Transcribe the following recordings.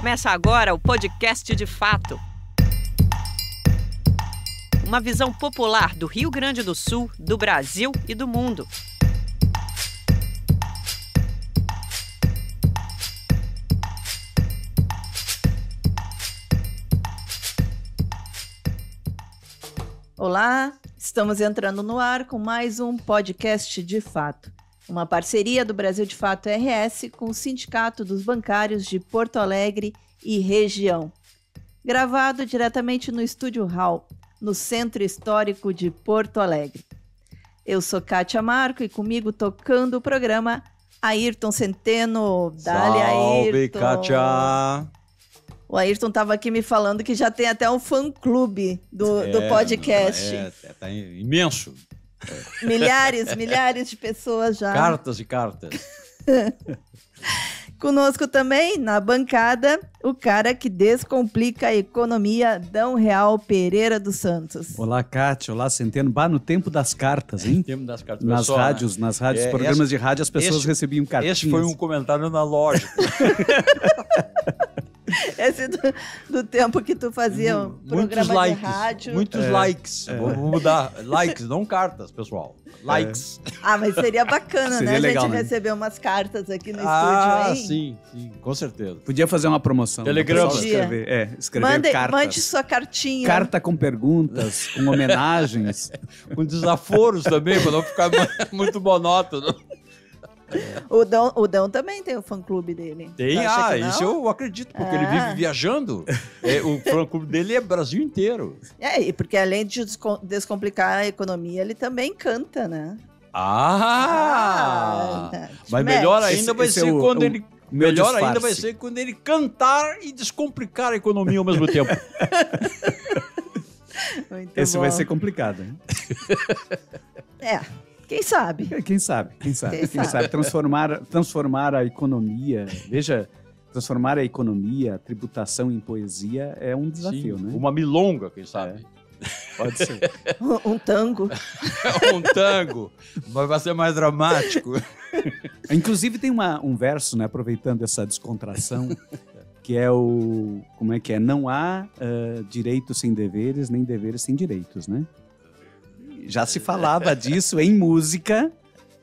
Começa agora o podcast de fato. Uma visão popular do Rio Grande do Sul, do Brasil e do mundo. Olá, estamos entrando no ar com mais um podcast de fato. Uma parceria do Brasil de Fato RS com o Sindicato dos Bancários de Porto Alegre e região. Gravado diretamente no Estúdio Hall, no Centro Histórico de Porto Alegre. Eu sou Kátia Marco e comigo tocando o programa, Ayrton Centeno. Dali, Ayrton. Salve, Kátia! O Ayrton estava aqui me falando que já tem até um fã-clube do podcast. Tá imenso. Milhares de pessoas já. Cartas e cartas. Conosco também, na bancada, o cara que descomplica a economia, Dão Real Pereira dos Santos. Olá, Kátia. Olá, Centeno. Bah, no tempo das cartas, hein? No tempo das cartas. Nas pessoal, rádios, né? Programas de rádio, as pessoas recebiam cartinhas. Esse foi um comentário analógico. Esse do tempo que tu fazia um programa de rádio. Muitos likes. Vamos mudar. Likes, não cartas, pessoal. Likes. Ah, mas seria bacana, seria né? Legal, a gente né? receber umas cartas aqui no estúdio, hein? Sim, com certeza. Podia fazer uma promoção. Telegrama. Escrever cartas. Mande sua cartinha. Carta com perguntas, com homenagens. Com desaforos também, para não ficar muito monótono. O Dão também tem o fã-clube dele. Tem, isso eu acredito, porque ele vive viajando. O fã-clube dele é Brasil inteiro. E porque além de descomplicar a economia, ele também canta, né? Mas melhor ainda vai ser quando ele... Melhor disfarce. Ainda vai ser quando ele cantar e descomplicar a economia ao mesmo tempo. Esse vai ser complicado, hein? Quem sabe? Quem sabe? Transformar a economia, veja, transformar a economia, a tributação em poesia é um desafio, né? Uma milonga, quem sabe? Pode ser. Um tango. Um tango, mas vai ser mais dramático. Inclusive tem um verso, né, aproveitando essa descontração, que é o... Como é que é? Não há direitos sem deveres, nem deveres sem direitos, né? Já se falava disso em música,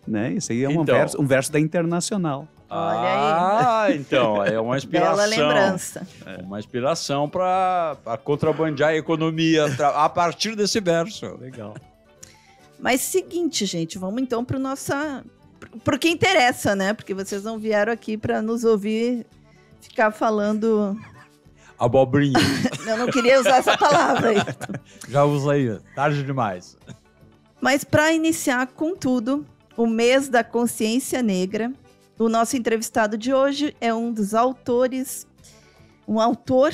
né? Isso aí é um verso da Internacional. Olha aí. Então, é uma inspiração. Bela lembrança. Uma inspiração para contrabandear a economia a partir desse verso. Legal. Mas seguinte, gente, vamos então pro que interessa, né? Porque vocês não vieram aqui para nos ouvir ficar falando... Abobrinha. Eu não queria usar essa palavra aí. Já usei, tarde demais. Mas para iniciar com tudo, o mês da consciência negra, o nosso entrevistado de hoje é um autor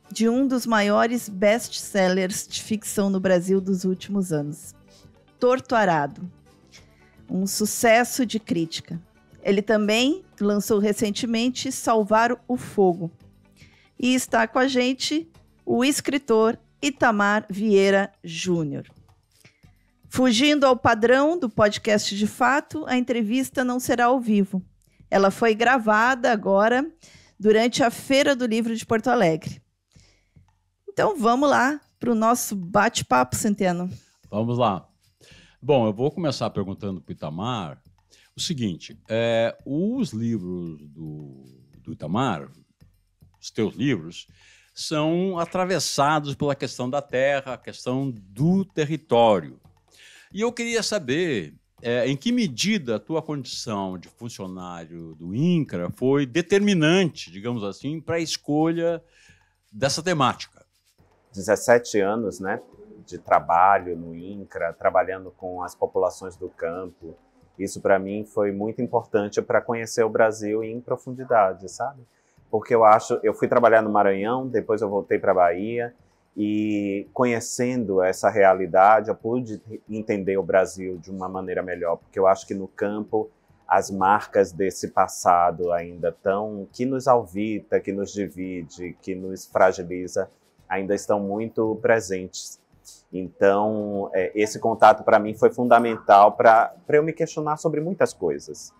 de um dos maiores best-sellers de ficção no Brasil dos últimos anos, Torto Arado, um sucesso de crítica. Ele também lançou recentemente Salvar o Fogo. E está com a gente o escritor Itamar Vieira Júnior. Fugindo ao padrão do podcast de fato, a entrevista não será ao vivo. Ela foi gravada agora durante a Feira do Livro de Porto Alegre. Então vamos lá para o nosso bate-papo, Centeno. Vamos lá. Bom, eu vou começar perguntando para o Itamar o seguinte. Os livros do Itamar, os teus livros, são atravessados pela questão da terra, a questão do território. E eu queria saber em que medida a tua condição de funcionário do INCRA foi determinante, digamos assim, para a escolha dessa temática. 17 anos, né, de trabalho no INCRA, trabalhando com as populações do campo. Isso, para mim, foi muito importante para conhecer o Brasil em profundidade, sabe? Porque eu fui trabalhar no Maranhão, depois eu voltei para a Bahia, e conhecendo essa realidade, eu pude entender o Brasil de uma maneira melhor, porque eu acho que no campo as marcas desse passado ainda que nos alvita, que nos divide, que nos fragiliza, ainda estão muito presentes. Então, esse contato para mim foi fundamental para eu me questionar sobre muitas coisas.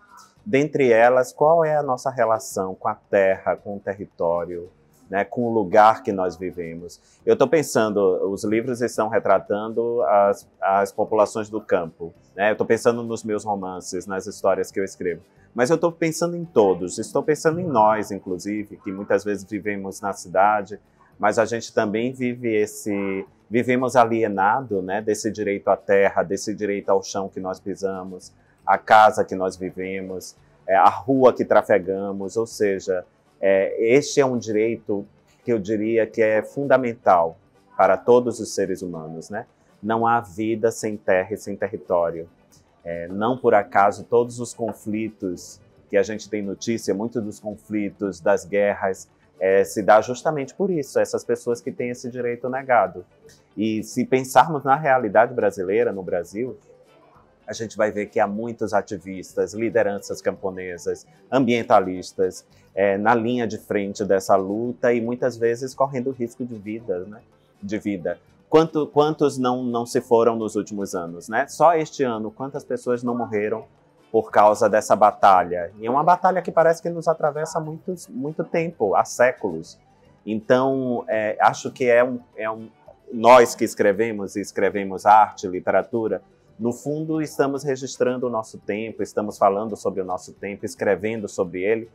Dentre elas, qual é a nossa relação com a terra, com o território, né, com o lugar que nós vivemos. Eu estou pensando, os livros estão retratando as populações do campo, né? Eu estou pensando nos meus romances, nas histórias que eu escrevo, mas eu estou pensando em todos, estou pensando em nós, inclusive, que muitas vezes vivemos na cidade, mas a gente também vivemos alienado, né, desse direito à terra, desse direito ao chão que nós pisamos, à casa que nós vivemos, a rua que trafegamos, ou seja, este é um direito que eu diria que é fundamental para todos os seres humanos, né? Não há vida sem terra e sem território. Não por acaso todos os conflitos que a gente tem notícia, muitos dos conflitos, das guerras, se dá justamente por isso, essas pessoas que têm esse direito negado. E se pensarmos na realidade brasileira, no Brasil, a gente vai ver que há muitos ativistas, lideranças camponesas, ambientalistas, na linha de frente dessa luta e muitas vezes correndo risco de vida, né? Quantos não se foram nos últimos anos, né? Só este ano, quantas pessoas não morreram por causa dessa batalha? E é uma batalha que parece que nos atravessa há muito tempo, há séculos. Então, acho que nós que escrevemos arte, literatura, no fundo, estamos registrando o nosso tempo, estamos falando sobre o nosso tempo, escrevendo sobre ele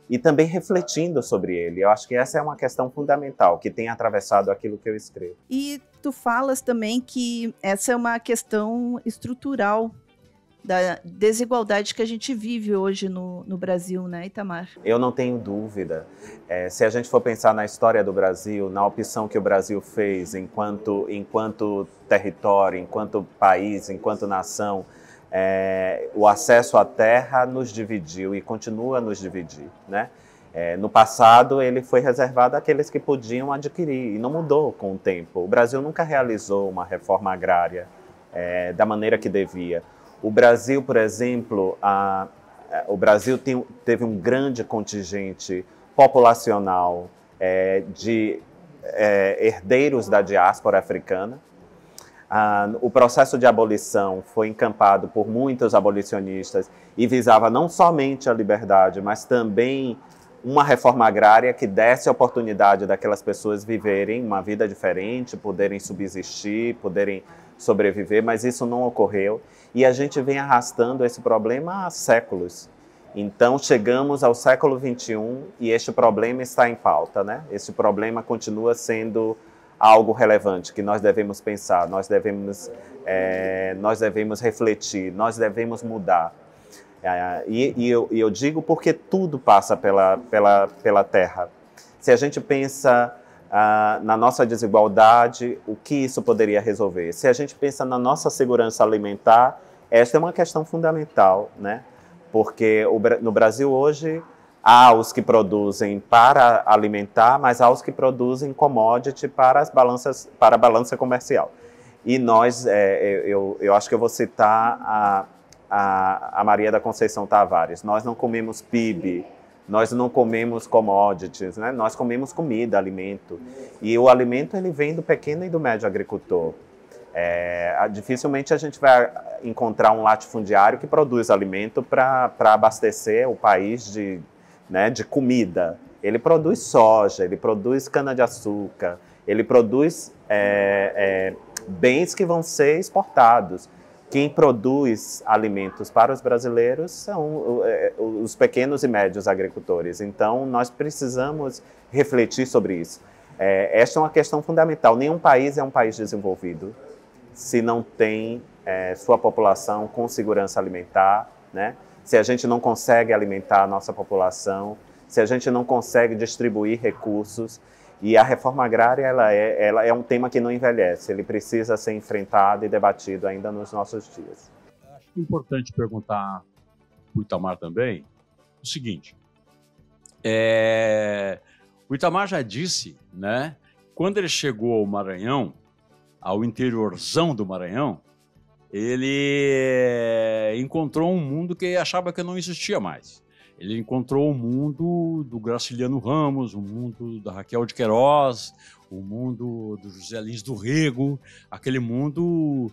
e também refletindo sobre ele. Eu acho que essa é uma questão fundamental, que tem atravessado aquilo que eu escrevo. E tu falas também que essa é uma questão estrutural da desigualdade que a gente vive hoje no Brasil, né, Itamar? Eu não tenho dúvida. Se a gente for pensar na história do Brasil, na opção que o Brasil fez enquanto território, enquanto país, enquanto nação, o acesso à terra nos dividiu e continua a nos dividir, né? No passado, ele foi reservado àqueles que podiam adquirir e não mudou com o tempo. O Brasil nunca realizou uma reforma agrária da maneira que devia. O Brasil, por exemplo, o Brasil teve um grande contingente populacional de herdeiros da diáspora africana. O processo de abolição foi encampado por muitos abolicionistas e visava não somente a liberdade, mas também uma reforma agrária que desse a oportunidade daquelas pessoas viverem uma vida diferente, poderem subsistir, poderem sobreviver, mas isso não ocorreu. E a gente vem arrastando esse problema há séculos. Então, chegamos ao século XXI e este problema está em pauta, né? Este problema continua sendo algo relevante que nós devemos pensar, nós devemos refletir, nós devemos mudar. E eu digo porque tudo passa pela terra. Se a gente pensa na nossa desigualdade, o que isso poderia resolver? Se a gente pensa na nossa segurança alimentar, esta é uma questão fundamental, né? Porque no Brasil hoje há os que produzem para alimentar, mas há os que produzem commodity para a balança comercial. E nós, eu acho que eu vou citar a Maria da Conceição Tavares. Nós não comemos PIB, nós não comemos commodities, né? Nós comemos comida, alimento. E o alimento ele vem do pequeno e do médio agricultor. Dificilmente a gente vai encontrar um latifundiário que produz alimento para abastecer o país de comida. Ele produz soja, ele produz cana-de-açúcar, ele produz bens que vão ser exportados. Quem produz alimentos para os brasileiros são os pequenos e médios agricultores. Então, nós precisamos refletir sobre isso. Esta é uma questão fundamental. Nenhum país é um país desenvolvido se não tem sua população com segurança alimentar, né? Se a gente não consegue alimentar a nossa população, se a gente não consegue distribuir recursos. E a reforma agrária ela é um tema que não envelhece, ele precisa ser enfrentado e debatido ainda nos nossos dias. Acho importante perguntar para o Itamar também o seguinte, o Itamar já disse, né, quando ele chegou ao Maranhão, ao interiorzão do Maranhão, ele encontrou um mundo que achava que não existia mais. Ele encontrou o mundo do Graciliano Ramos, o mundo da Raquel de Queiroz, o mundo do José Lins do Rego, aquele mundo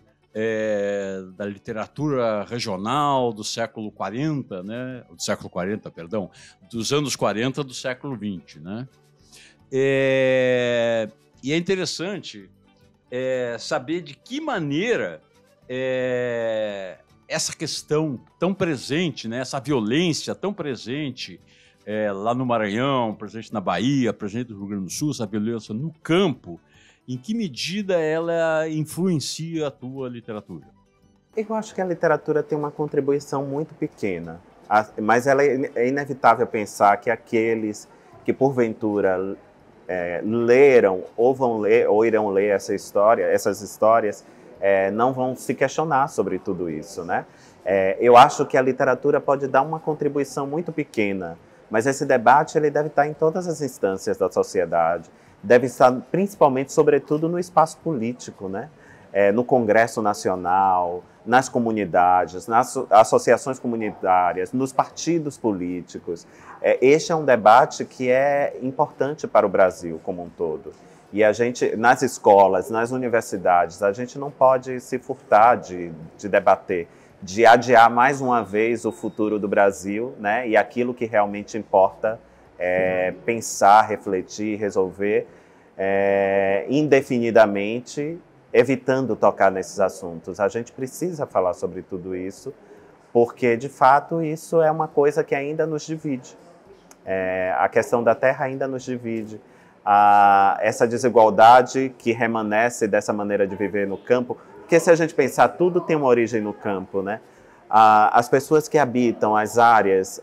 da literatura regional do século 40, né? Do século 40, perdão, dos anos 40 do século 20, né? E é interessante saber de que maneira essa questão tão presente, né, essa violência tão presente lá no Maranhão, presente na Bahia, presente no Rio Grande do Sul, essa violência no campo, em que medida ela influencia a tua literatura? Eu acho que a literatura tem uma contribuição muito pequena, mas ela é inevitável pensar que aqueles que porventura leram ou vão ler ou irão ler essas histórias, não vão se questionar sobre tudo isso, né? Eu acho que a literatura pode dar uma contribuição muito pequena, mas esse debate ele deve estar em todas as instâncias da sociedade, deve estar principalmente, sobretudo, no espaço político, né? No Congresso Nacional, nas comunidades, nas associações comunitárias, nos partidos políticos. Este é um debate que é importante para o Brasil como um todo. E a gente, nas escolas, nas universidades, a gente não pode se furtar de debater, de adiar mais uma vez o futuro do Brasil, né? E aquilo que realmente importa é pensar, refletir, resolver indefinidamente, evitando tocar nesses assuntos. A gente precisa falar sobre tudo isso, porque, de fato, isso é uma coisa que ainda nos divide. A questão da terra ainda nos divide. Essa desigualdade que remanesce dessa maneira de viver no campo, porque se a gente pensar, tudo tem uma origem no campo, né? As pessoas que habitam as áreas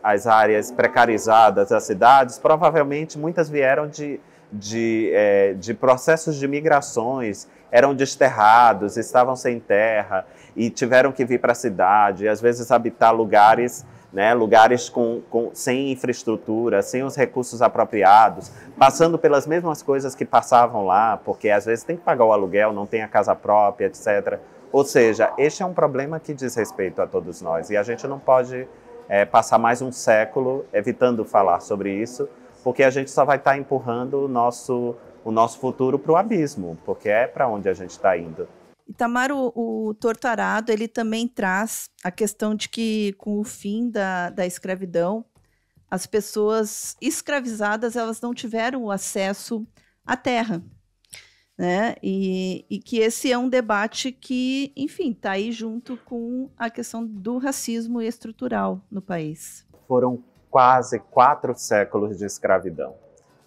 precarizadas das cidades, provavelmente muitas vieram de processos de migrações, eram desterrados, estavam sem terra e tiveram que vir para a cidade, e às vezes habitar lugares, né, sem infraestrutura, sem os recursos apropriados, passando pelas mesmas coisas que passavam lá, porque às vezes tem que pagar o aluguel, não tem a casa própria, etc. Ou seja, este é um problema que diz respeito a todos nós, e a gente não pode passar mais um século evitando falar sobre isso, porque a gente só vai estar empurrando o nosso futuro para o abismo, porque é para onde a gente está indo. Itamar, o Torto Arado, ele também traz a questão de que, com o fim da escravidão, as pessoas escravizadas elas não tiveram o acesso à terra, né? E que esse é um debate que, enfim, está aí junto com a questão do racismo estrutural no país. Foram quase 4 séculos de escravidão.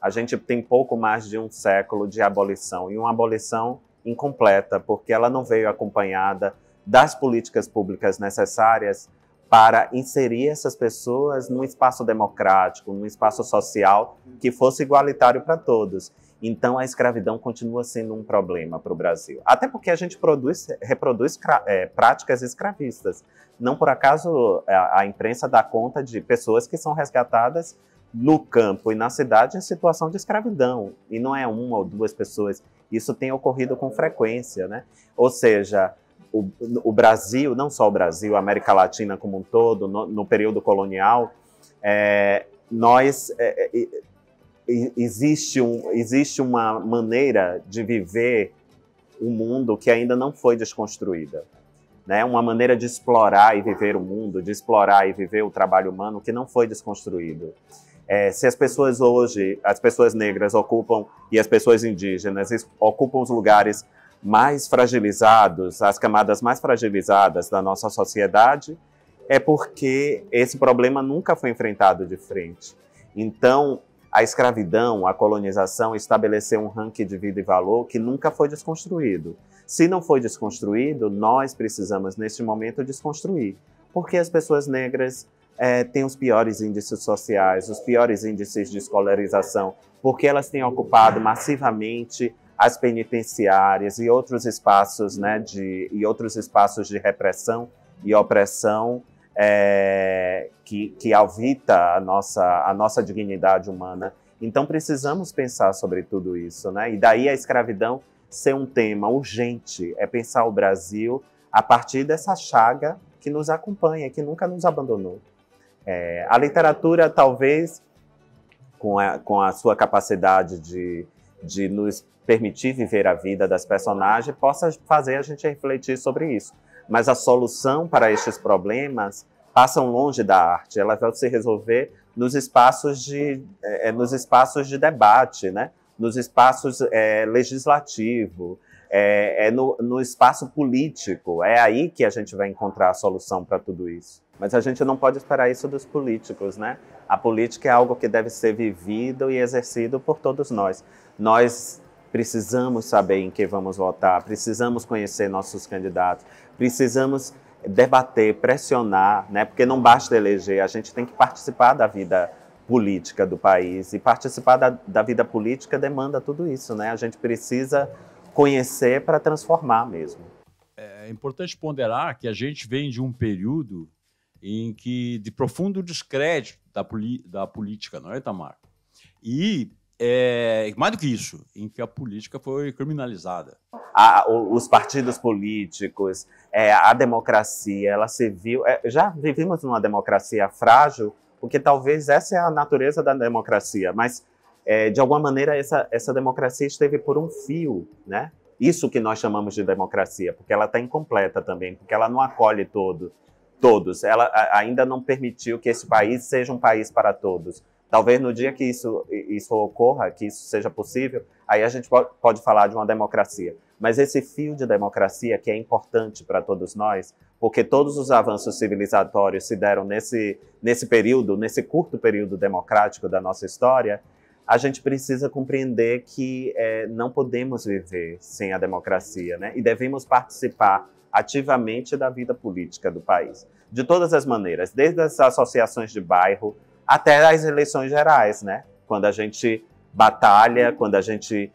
A gente tem pouco mais de um século de abolição, e uma abolição incompleta, porque ela não veio acompanhada das políticas públicas necessárias para inserir essas pessoas num espaço democrático, num espaço social que fosse igualitário para todos. Então, a escravidão continua sendo um problema para o Brasil. Até porque a gente reproduz práticas escravistas. Não por acaso a imprensa dá conta de pessoas que são resgatadas no campo e na cidade em situação de escravidão. E não é uma ou duas pessoas. Isso tem ocorrido com frequência, né? Ou seja, o Brasil, não só o Brasil, a América Latina como um todo, no período colonial, existe uma maneira de viver o mundo que ainda não foi desconstruída, né? Uma maneira de explorar e viver o mundo, de explorar e viver o trabalho humano que não foi desconstruído. Se as pessoas hoje, as pessoas negras ocupam, e as pessoas indígenas ocupam os lugares mais fragilizados, as camadas mais fragilizadas da nossa sociedade, é porque esse problema nunca foi enfrentado de frente. Então, a escravidão, a colonização estabeleceu um ranking de vida e valor que nunca foi desconstruído. Se não foi desconstruído, nós precisamos, neste momento, desconstruir. Porque as pessoas negras têm os piores índices sociais, os piores índices de escolarização, porque elas têm ocupado massivamente as penitenciárias e outros espaços, né, outros espaços de repressão e opressão que alvita a nossa dignidade humana. Então precisamos pensar sobre tudo isso, né? E daí a escravidão ser um tema urgente, é pensar o Brasil a partir dessa chaga que nos acompanha, que nunca nos abandonou. A literatura, talvez, com a sua capacidade de nos permitir viver a vida das personagens, possa fazer a gente refletir sobre isso. Mas a solução para estes problemas passam longe da arte, elas vão se resolver nos espaços de debate, né? nos espaços legislativo, no espaço político. É aí que a gente vai encontrar a solução para tudo isso. Mas a gente não pode esperar isso dos políticos, né? A política é algo que deve ser vivido e exercido por todos nós. Nós precisamos saber em que vamos votar, precisamos conhecer nossos candidatos, precisamos debater, pressionar, né? Porque não basta eleger, a gente tem que participar da vida política do país. E participar da vida política demanda tudo isso, né? A gente precisa conhecer para transformar mesmo. É importante ponderar que a gente vem de um período em que de profundo descrédito da política, não é, Itamar? E, mais do que isso, em que a política foi criminalizada. Os partidos políticos, a democracia, ela se viu... já vivemos numa democracia frágil, porque talvez essa é a natureza da democracia, mas, de alguma maneira, essa democracia esteve por um fio, né? Isso que nós chamamos de democracia, porque ela está incompleta também, porque ela não acolhe todos. Ela ainda não permitiu que esse país seja um país para todos. Talvez no dia que isso ocorra, que isso seja possível, aí a gente pode falar de uma democracia. Mas esse fio de democracia que é importante para todos nós, porque todos os avanços civilizatórios se deram nesse período, nesse curto período democrático da nossa história, a gente precisa compreender que não podemos viver sem a democracia, né? E devemos participar ativamente da vida política do país, de todas as maneiras, desde as associações de bairro até as eleições gerais, né? Quando a gente batalha, quando a gente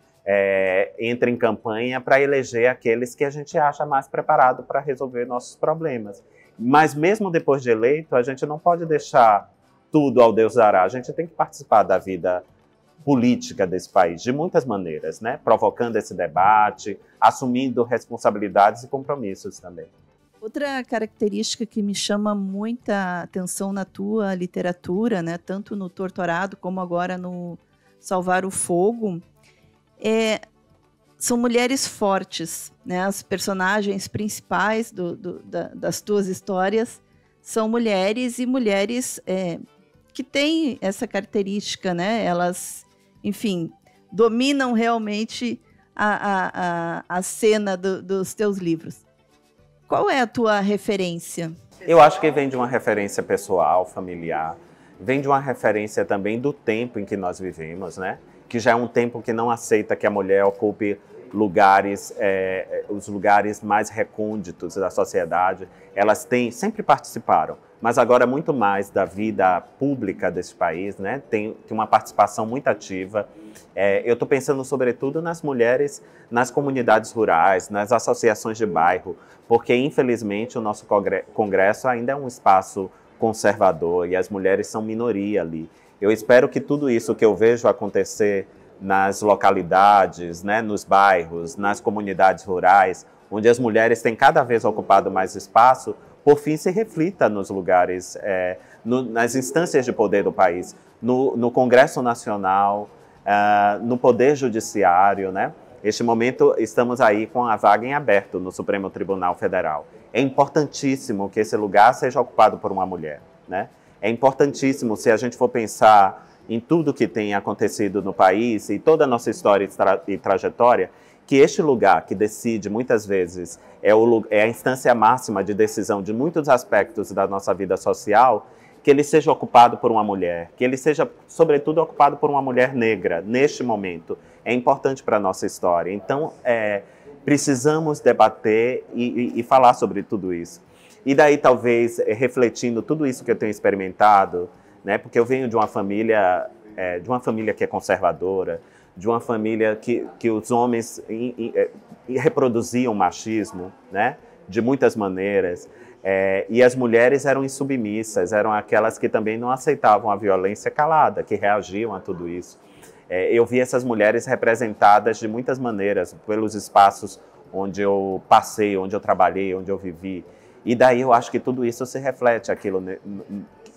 entra em campanha para eleger aqueles que a gente acha mais preparado para resolver nossos problemas. Mas mesmo depois de eleito, a gente não pode deixar tudo ao Deus dará. A gente tem que participar da vida política desse país, de muitas maneiras, né? Provocando esse debate, assumindo responsabilidades e compromissos também. Outra característica que me chama muita atenção na tua literatura, né? Tanto no Torturado como agora no Salvar o Fogo, são mulheres fortes, né? As personagens principais das tuas histórias são mulheres, e mulheres que têm essa característica, né? Elas, enfim, dominam realmente a cena dos teus livros. Qual é a tua referência? Eu acho que vem de uma referência pessoal, familiar, vem de uma referência também do tempo em que nós vivemos, né? Que já é um tempo que não aceita que a mulher ocupe lugares, os lugares mais recônditos da sociedade. Elas sempre participaram, mas agora muito mais da vida pública desse país, né? Tem uma participação muito ativa. Eu estou pensando sobretudo nas mulheres nas comunidades rurais, nas associações de bairro, porque infelizmente o nosso Congresso ainda é um espaço conservador e as mulheres são minoria ali. Eu espero que tudo isso que eu vejo acontecer nas localidades, né, nos bairros, nas comunidades rurais, onde as mulheres têm cada vez ocupado mais espaço, por fim se reflita nos lugares, nas instâncias de poder do país, no Congresso Nacional, no Poder Judiciário, né? Neste momento estamos aí com a vaga em aberto no Supremo Tribunal Federal. É importantíssimo que esse lugar seja ocupado por uma mulher, né? É importantíssimo, se a gente for pensar em tudo que tem acontecido no país e toda a nossa história e trajetória, que este lugar que decide muitas vezes é a instância máxima de decisão de muitos aspectos da nossa vida social, que ele seja ocupado por uma mulher, que ele seja, sobretudo, ocupado por uma mulher negra, neste momento. É importante para a nossa história. Então, precisamos debater e falar sobre tudo isso. E daí, talvez, refletindo tudo isso que eu tenho experimentado, né, porque eu venho de uma família que é conservadora, de uma família que os homens reproduziam o machismo, né, de muitas maneiras, e as mulheres eram insubmissas, eram aquelas que também não aceitavam a violência calada, que reagiam a tudo isso. Eu vi essas mulheres representadas de muitas maneiras, pelos espaços onde eu passei, onde eu trabalhei, onde eu vivi. E daí eu acho que tudo isso se reflete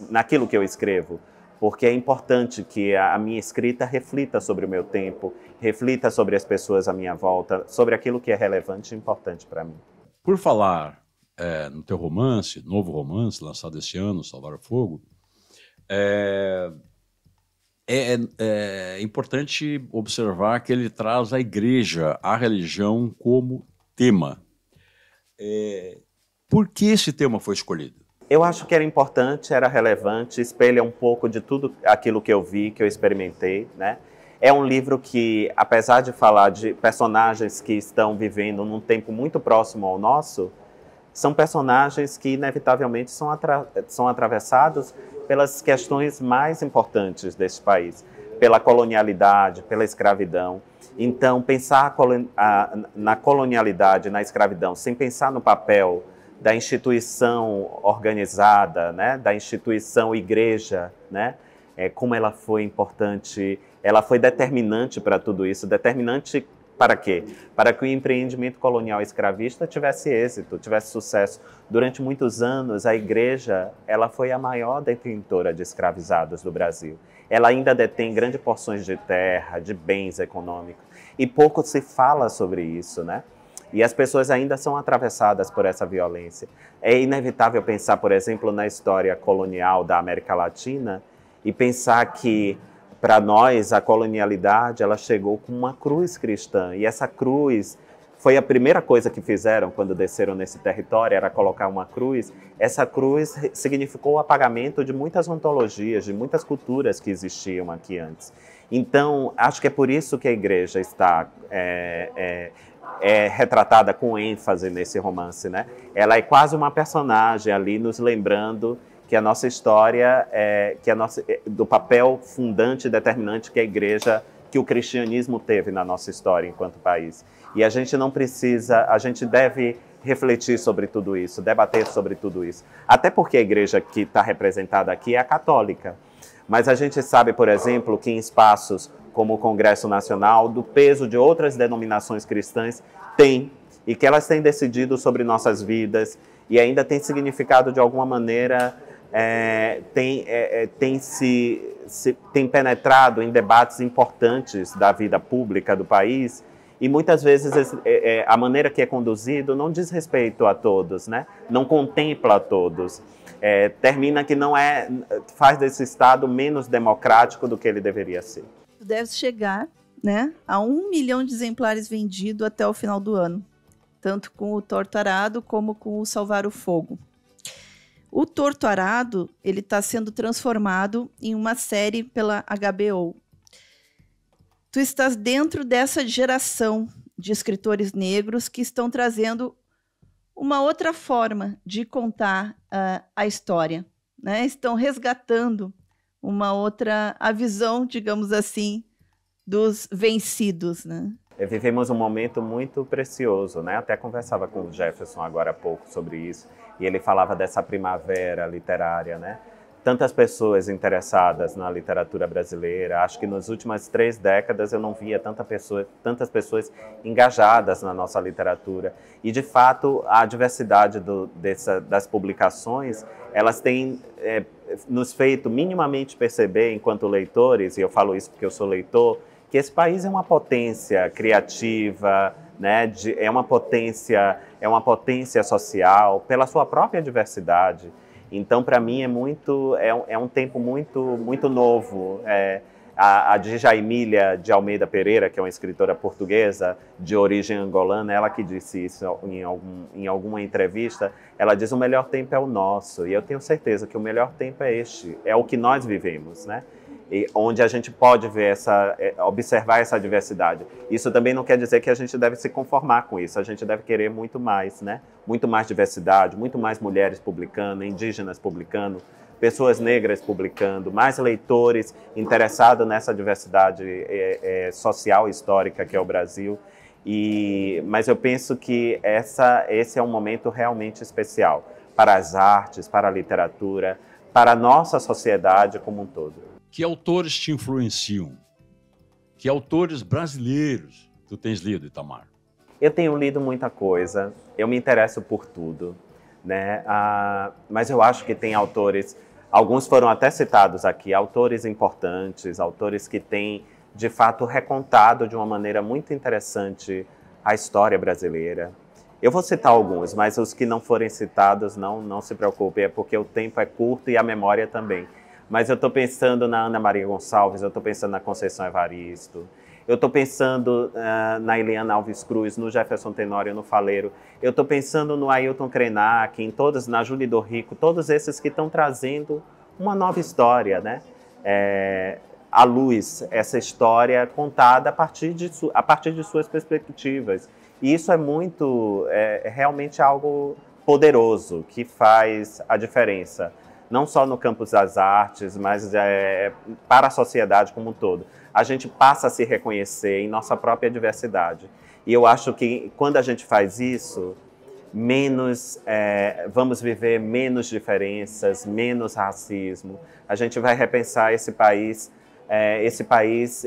naquilo que eu escrevo, porque é importante que a minha escrita reflita sobre o meu tempo, reflita sobre as pessoas à minha volta, sobre aquilo que é relevante e importante para mim. Por falar no teu romance, novo romance, lançado esse ano, Salvar o Fogo, é É importante observar que ele traz a igreja, a religião como tema. Por que esse tema foi escolhido? Eu acho que era importante, era relevante, espelha um pouco de tudo aquilo que eu vi, que eu experimentei, né? É um livro que, apesar de falar de personagens que estão vivendo num tempo muito próximo ao nosso, são personagens que inevitavelmente são atravessados pelas questões mais importantes deste país, pela colonialidade, pela escravidão. Então, pensar na colonialidade, na escravidão, sem pensar no papel da instituição organizada, né, da instituição igreja, né, como ela foi importante, ela foi determinante para tudo isso. Determinante para quê? Para que o empreendimento colonial escravista tivesse êxito, tivesse sucesso. Durante muitos anos, a igreja ela foi a maior detentora de escravizados do Brasil. Ela ainda detém grandes porções de terra, de bens econômicos, e pouco se fala sobre isso, né? E as pessoas ainda são atravessadas por essa violência. É inevitável pensar, por exemplo, na história colonial da América Latina e pensar que, para nós, a colonialidade ela chegou com uma cruz cristã. E essa cruz foi a primeira coisa que fizeram quando desceram nesse território, era colocar uma cruz. Essa cruz significou o apagamento de muitas ontologias, de muitas culturas que existiam aqui antes. Então, acho que é por isso que a igreja está retratada com ênfase nesse romance, né? Ela é quase uma personagem ali nos lembrando que a nossa história do papel fundante e determinante que a igreja, que o cristianismo teve na nossa história enquanto país. E a gente não precisa, a gente deve refletir sobre tudo isso, debater sobre tudo isso. Até porque a igreja que está representada aqui é a católica. Mas a gente sabe, por exemplo, que em espaços como o Congresso Nacional, do peso de outras denominações cristãs tem, e que elas têm decidido sobre nossas vidas e ainda têm significado de alguma maneira, tem penetrado em debates importantes da vida pública do país, e muitas vezes a maneira que é conduzido não diz respeito a todos, né? Não contempla a todos. Termina que faz desse Estado menos democrático do que ele deveria ser. Deve chegar, né, a 1 milhão de exemplares vendidos até o final do ano, tanto com o Torto Arado como com o Salvar o Fogo. O Torto Arado, ele está sendo transformado em uma série pela HBO. Tu estás dentro dessa geração de escritores negros que estão trazendo uma outra forma de contar a história, né? Estão resgatando a visão, digamos assim, dos vencidos, né? Vivemos um momento muito precioso, né? Até conversava com o Jefferson agora há pouco sobre isso, e ele falava dessa primavera literária, né? Tantas pessoas interessadas na literatura brasileira. Acho que nas últimas 3 décadas eu não via tantas pessoas engajadas na nossa literatura. E, de fato, a diversidade das publicações, elas têm nos feito minimamente perceber, enquanto leitores, e eu falo isso porque eu sou leitor, que esse país é uma potência criativa, né? É uma potência social pela sua própria diversidade. Então, para mim, é um tempo muito novo. A Djaimília de Almeida Pereira, que é uma escritora portuguesa de origem angolana, ela que disse isso em alguma entrevista, ela diz: o melhor tempo é o nosso. E eu tenho certeza que o melhor tempo é este, é o que nós vivemos, né? E onde a gente pode ver observar essa diversidade. Isso também não quer dizer que a gente deve se conformar com isso, a gente deve querer muito mais, né? Muito mais diversidade, muito mais mulheres publicando, indígenas publicando, pessoas negras publicando, mais leitores interessados nessa diversidade social e histórica que é o Brasil. Mas eu penso que esse é um momento realmente especial para as artes, para a literatura, para a nossa sociedade como um todo. Que autores te influenciam? Que autores brasileiros tu tens lido, Itamar? Eu tenho lido muita coisa, eu me interesso por tudo, né? Mas eu acho que tem autores, alguns foram até citados aqui, autores importantes, autores que têm, de fato, recontado de uma maneira muito interessante a história brasileira. Eu vou citar alguns, mas os que não forem citados, não se preocupem, é porque o tempo é curto e a memória também. mas eu estou pensando na Ana Maria Gonçalves, eu estou pensando na Conceição Evaristo, eu estou pensando na Eliana Alves Cruz, no Jefferson Tenório, no Faleiro, eu estou pensando no Ailton Krenak, na Júlia Dorrico, todos esses que estão trazendo uma nova história, né? À luz, essa história contada a partir de suas perspectivas. E isso é realmente algo poderoso, que faz a diferença, não só no campo das artes, mas para a sociedade como um todo. A gente passa a se reconhecer em nossa própria diversidade. E eu acho que quando a gente faz isso, vamos viver menos diferenças, menos racismo. A gente vai repensar esse país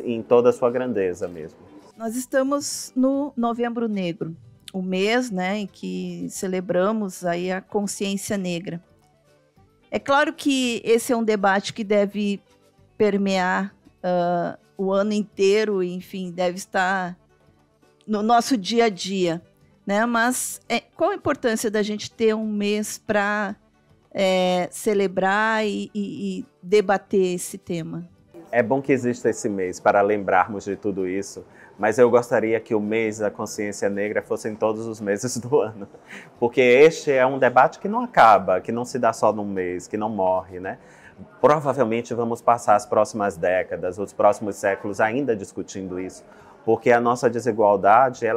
em toda a sua grandeza mesmo. Nós estamos no Novembro Negro, o mês, né, em que celebramos aí a consciência negra. É claro que esse é um debate que deve permear o ano inteiro, enfim, deve estar no nosso dia a dia, né? Mas qual a importância da gente ter um mês para celebrar e debater esse tema? É bom que exista esse mês para lembrarmos de tudo isso, mas eu gostaria que o mês da consciência negra fosse em todos os meses do ano, porque este é um debate que não acaba, que não se dá só num mês, que não morre, né? Provavelmente vamos passar as próximas décadas, os próximos séculos ainda discutindo isso, porque a nossa desigualdade,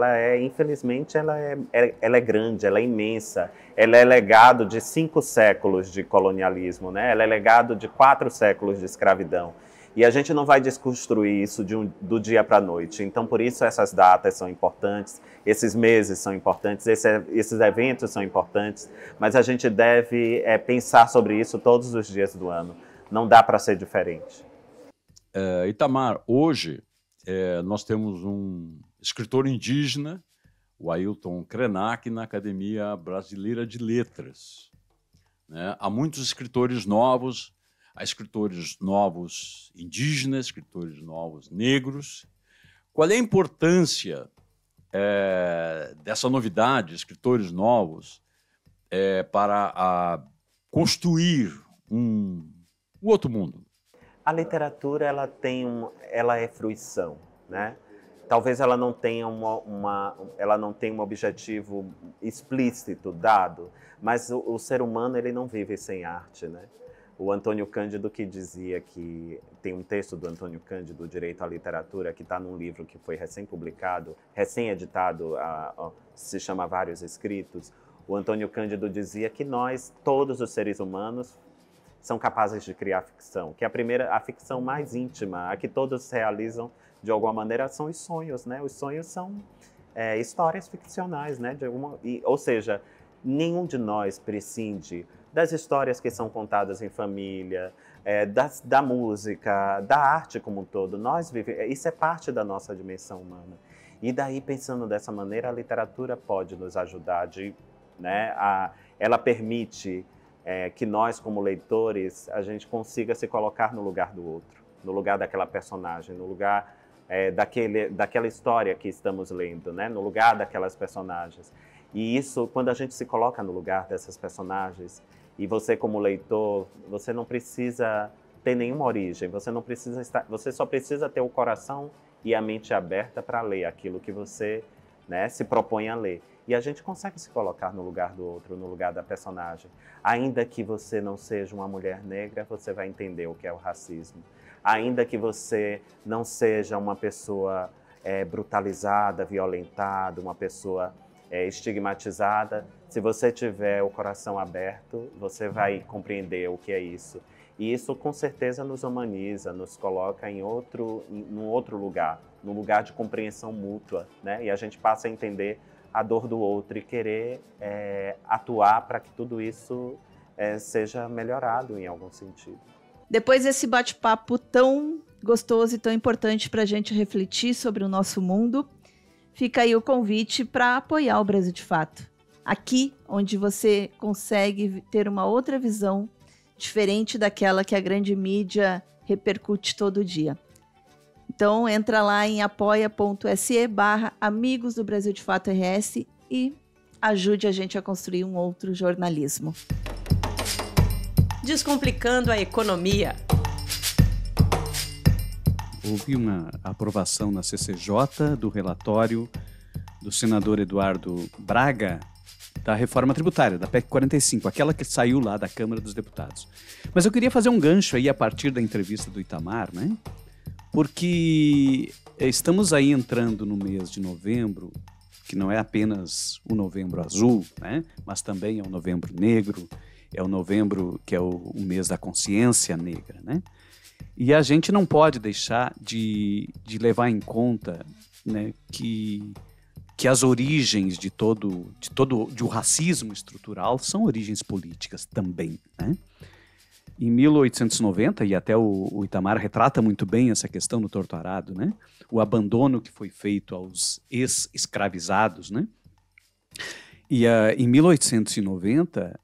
infelizmente, ela é grande, ela é imensa, ela é legado de 5 séculos de colonialismo, né? Ela é legado de 4 séculos de escravidão. E a gente não vai desconstruir isso do dia para a noite. Então, por isso, essas datas são importantes, esses meses são importantes, esses eventos são importantes, mas a gente deve pensar sobre isso todos os dias do ano. Não dá para ser diferente. Itamar, hoje nós temos um escritor indígena, o Ailton Krenak, na Academia Brasileira de Letras, né? Há muitos escritores novos, há escritores novos indígenas, escritores novos negros. Qual é a importância dessa novidade, escritores novos, para construir um outro mundo? A literatura ela é fruição, né? Talvez ela não tenha um objetivo explícito dado, mas o ser humano ele não vive sem arte, né? O Antônio Cândido que dizia que tem um texto do Antônio Cândido, Direito à Literatura, que está num livro que foi recém-publicado, recém-editado, se chama Vários Escritos. O Antônio Cândido dizia que nós, todos os seres humanos, são capazes de criar ficção, que a ficção mais íntima, a que todos realizam de alguma maneira, são os sonhos, né? Os sonhos são histórias ficcionais, né? Ou seja, nenhum de nós prescinde das histórias que são contadas em família, da música, da arte como um todo. Isso é parte da nossa dimensão humana. E daí, pensando dessa maneira, a literatura pode nos ajudar, né? Ela permite que nós, como leitores, a gente consiga se colocar no lugar do outro, no lugar daquela personagem, no lugar daquela história que estamos lendo, né? No lugar daquelas personagens. E isso, quando a gente se coloca no lugar dessas personagens, e você como leitor, você não precisa ter nenhuma origem, você só precisa ter o coração e a mente aberta para ler aquilo que você, né, se propõe a ler. E a gente consegue se colocar no lugar do outro, no lugar da personagem. Ainda que você não seja uma mulher negra, você vai entender o que é o racismo. Ainda que você não seja uma pessoa brutalizada, violentada, uma pessoa estigmatizada, se você tiver o coração aberto, você vai compreender o que é isso. E isso, com certeza, nos humaniza, nos coloca num outro lugar, num lugar de compreensão mútua, né? E a gente passa a entender a dor do outro e querer atuar para que tudo isso seja melhorado em algum sentido. Depois desse bate-papo tão gostoso e tão importante para a gente refletir sobre o nosso mundo, fica aí o convite para apoiar o Brasil de Fato. Aqui, onde você consegue ter uma outra visão diferente daquela que a grande mídia repercute todo dia. Então, entra lá em apoia.se/Amigos do Brasil de Fato RS e ajude a gente a construir um outro jornalismo. Descomplicando a economia. houve uma aprovação na CCJ do relatório do senador Eduardo Braga da reforma tributária, da PEC 45, aquela que saiu lá da Câmara dos Deputados. Mas eu queria fazer um gancho aí a partir da entrevista do Itamar, né? Porque estamos aí entrando no mês de novembro, que não é apenas o novembro azul, né? Mas também é o novembro negro, é o novembro que é o mês da consciência negra, né? E a gente não pode deixar de levar em conta, né, que as origens de o racismo estrutural são origens políticas também, né? Em 1890, e até o Itamar retrata muito bem essa questão no Torto Arado, né? O abandono que foi feito aos ex-escravizados, né? E em 1890,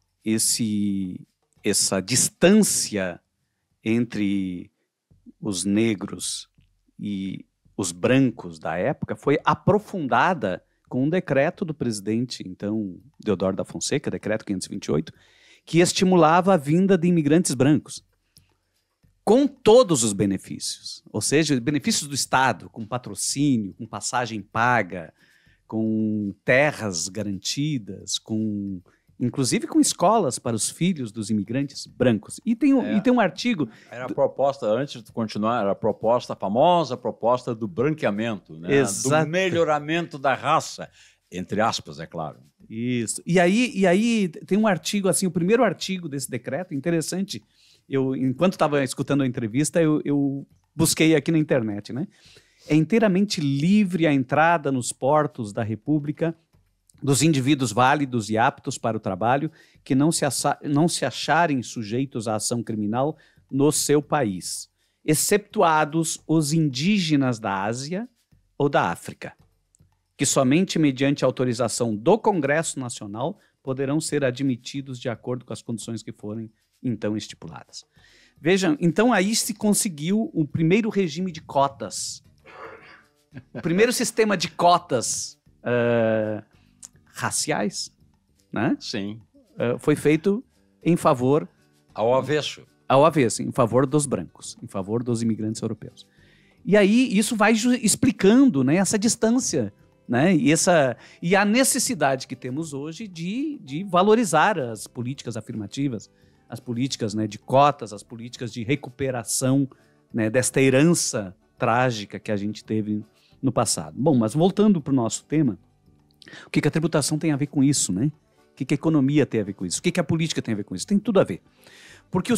essa distância entre os negros e os brancos da época foi aprofundada com um decreto do presidente, então, Deodoro da Fonseca, decreto 528, que estimulava a vinda de imigrantes brancos, com todos os benefícios, ou seja, benefícios do Estado, com patrocínio, com passagem paga, com terras garantidas, inclusive com escolas para os filhos dos imigrantes brancos. E tem um artigo... Era a proposta, antes de continuar, era a famosa proposta do branqueamento, né? Exato. Do melhoramento da raça, entre aspas, é claro. Isso. E aí tem um artigo, assim, o primeiro artigo desse decreto, interessante. Enquanto estava escutando a entrevista, eu busquei aqui na internet, né? É inteiramente livre a entrada nos portos da República dos indivíduos válidos e aptos para o trabalho que não se acharem sujeitos à ação criminal no seu país, exceptuados os indígenas da Ásia ou da África, que somente mediante autorização do Congresso Nacional poderão ser admitidos de acordo com as condições que forem então estipuladas. Vejam, então aí se conseguiu o primeiro regime de cotas, o primeiro sistema de cotas raciais, né? Sim. Foi feito em favor... Ao avesso. Ao avesso, em favor dos brancos, em favor dos imigrantes europeus. E aí isso vai explicando, né, essa distância, né, e a necessidade que temos hoje de valorizar as políticas afirmativas, as políticas, né, de cotas, as políticas de recuperação, né, desta herança trágica que a gente teve no passado. Bom, mas voltando para o nosso tema, o que a tributação tem a ver com isso, né? O que a economia tem a ver com isso? O que a política tem a ver com isso? Tem tudo a ver. Porque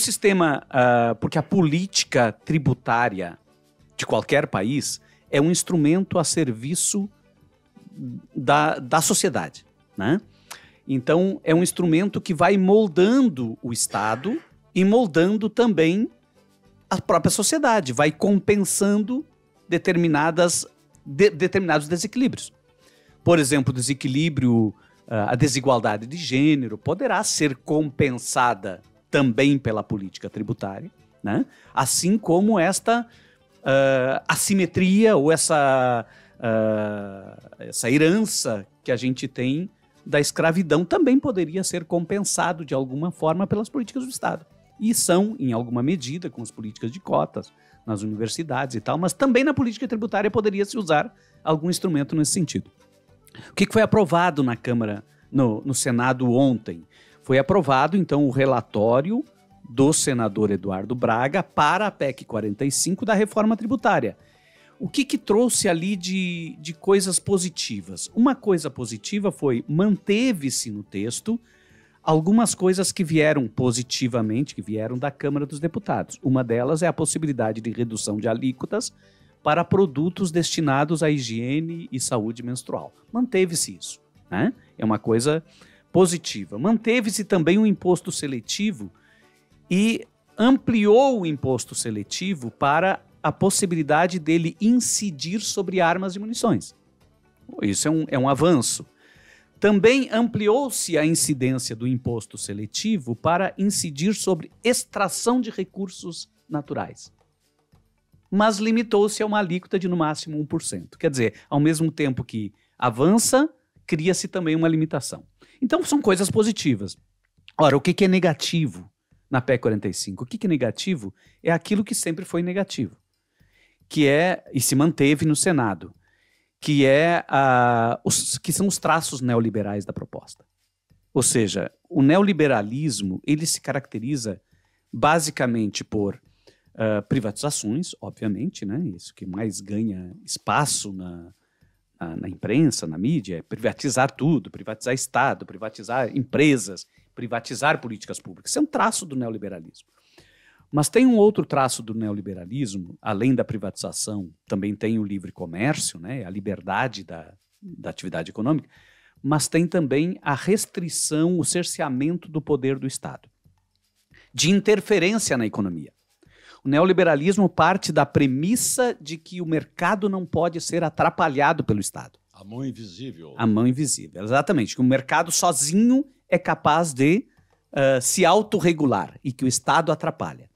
porque a política tributária de qualquer país é um instrumento a serviço da sociedade, né? Então, é um instrumento que vai moldando o Estado e moldando também a própria sociedade, vai compensando determinados desequilíbrios. Por exemplo, a desigualdade de gênero poderá ser compensada também pela política tributária, né? Assim como esta assimetria ou essa herança que a gente tem da escravidão também poderia ser compensado de alguma forma pelas políticas do Estado. E são, em alguma medida, com as políticas de cotas nas universidades e tal, mas também na política tributária poderia se usar algum instrumento nesse sentido. O que foi aprovado na Câmara, no Senado ontem? Foi aprovado, então, o relatório do senador Eduardo Braga para a PEC 45 da reforma tributária. O que trouxe ali de coisas positivas? Uma coisa positiva foi, manteve-se no texto algumas coisas que vieram positivamente, que vieram da Câmara dos Deputados. Uma delas é a possibilidade de redução de alíquotas para produtos destinados à higiene e saúde menstrual. Manteve-se isso, né? É uma coisa positiva. Manteve-se também o imposto seletivo e ampliou o imposto seletivo para a possibilidade dele incidir sobre armas e munições. Isso é um avanço. Também ampliou-se a incidência do imposto seletivo para incidir sobre extração de recursos naturais, mas limitou-se a uma alíquota de no máximo 1%. Quer dizer, ao mesmo tempo que avança, cria-se também uma limitação. Então são coisas positivas. Ora, o que é negativo na PEC 45? O que é negativo é aquilo que sempre foi negativo, que e se manteve no Senado, que que são os traços neoliberais da proposta. Ou seja, o neoliberalismo ele se caracteriza basicamente por privatizações, obviamente, né? Isso que mais ganha espaço na imprensa, na mídia, é privatizar tudo, privatizar Estado, privatizar empresas, privatizar políticas públicas. Isso é um traço do neoliberalismo. Mas tem um outro traço do neoliberalismo, além da privatização, também tem o livre comércio, né? A liberdade da atividade econômica, mas tem também a restrição, o cerceamento do poder do Estado, de interferência na economia. O neoliberalismo parte da premissa de que o mercado não pode ser atrapalhado pelo Estado. A mão invisível. A mão invisível, exatamente. Que o mercado sozinho é capaz de se autorregular e que o Estado atrapalha.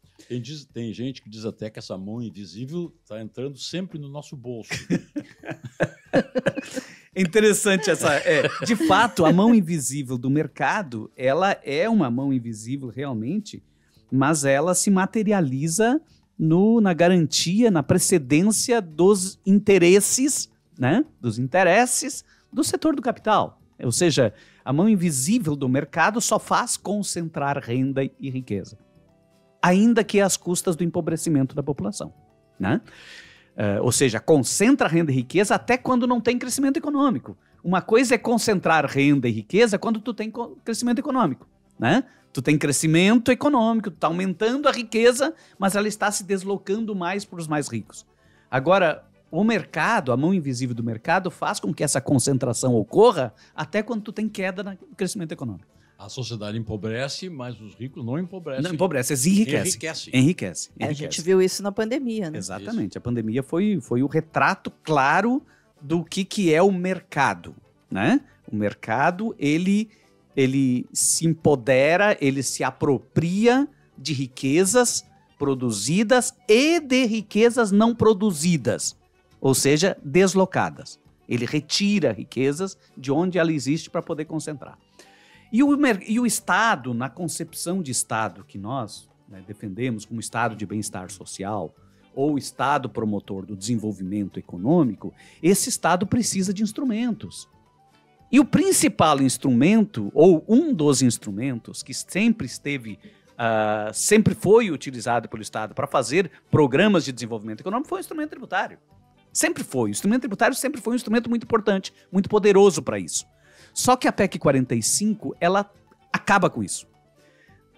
Tem gente que diz até que essa mão invisível está entrando sempre no nosso bolso. Interessante essa. De fato, a mão invisível do mercado, ela é uma mão invisível realmente, mas ela se materializa na garantia, na precedência dos interesses, né? Dos interesses do setor do capital. Ou seja, a mão invisível do mercado só faz concentrar renda e riqueza, ainda que às custas do empobrecimento da população, né? Ou seja, concentra renda e riqueza até quando não tem crescimento econômico. Uma coisa é concentrar renda e riqueza quando tu tem crescimento econômico, né? Tu tem crescimento econômico, tu está aumentando a riqueza, mas ela está se deslocando mais para os mais ricos. Agora, o mercado, a mão invisível do mercado, faz com que essa concentração ocorra até quando tu tem queda no crescimento econômico. A sociedade empobrece, mas os ricos não empobrecem. Não empobrece, enriquece. Enriquece. A gente viu isso na pandemia, né? Exatamente. Isso. A pandemia foi o retrato claro do que é o mercado, né? O mercado, ele se empodera, ele se apropria de riquezas produzidas e de riquezas não produzidas, ou seja, deslocadas. Ele retira riquezas de onde ela existe para poder concentrar. E o Estado, na concepção de Estado que nós defendemos como Estado de bem-estar social ou Estado promotor do desenvolvimento econômico, esse Estado precisa de instrumentos. E o principal instrumento, ou um dos instrumentos que sempre foi utilizado pelo Estado para fazer programas de desenvolvimento econômico, foi o instrumento tributário. Sempre foi. O instrumento tributário sempre foi um instrumento muito importante, muito poderoso para isso. Só que a PEC 45, ela acaba com isso.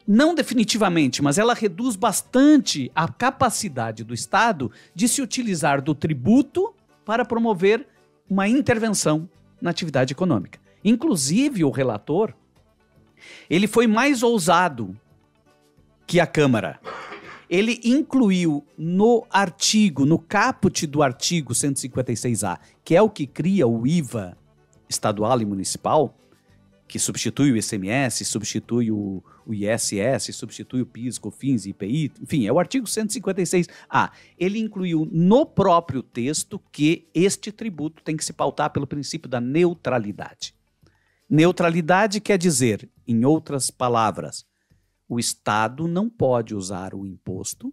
Não definitivamente, mas ela reduz bastante a capacidade do Estado de se utilizar do tributo para promover uma intervenção na atividade econômica. Inclusive, o relator, ele foi mais ousado que a Câmara. Ele incluiu no caput do artigo 156A, que é o que cria o IVA estadual e municipal, que substitui o ICMS, substitui o ISS, substitui o PIS, COFINS, IPI, enfim, é o artigo 156A. Ele incluiu no próprio texto que este tributo tem que se pautar pelo princípio da neutralidade. Neutralidade quer dizer, em outras palavras, o Estado não pode usar o imposto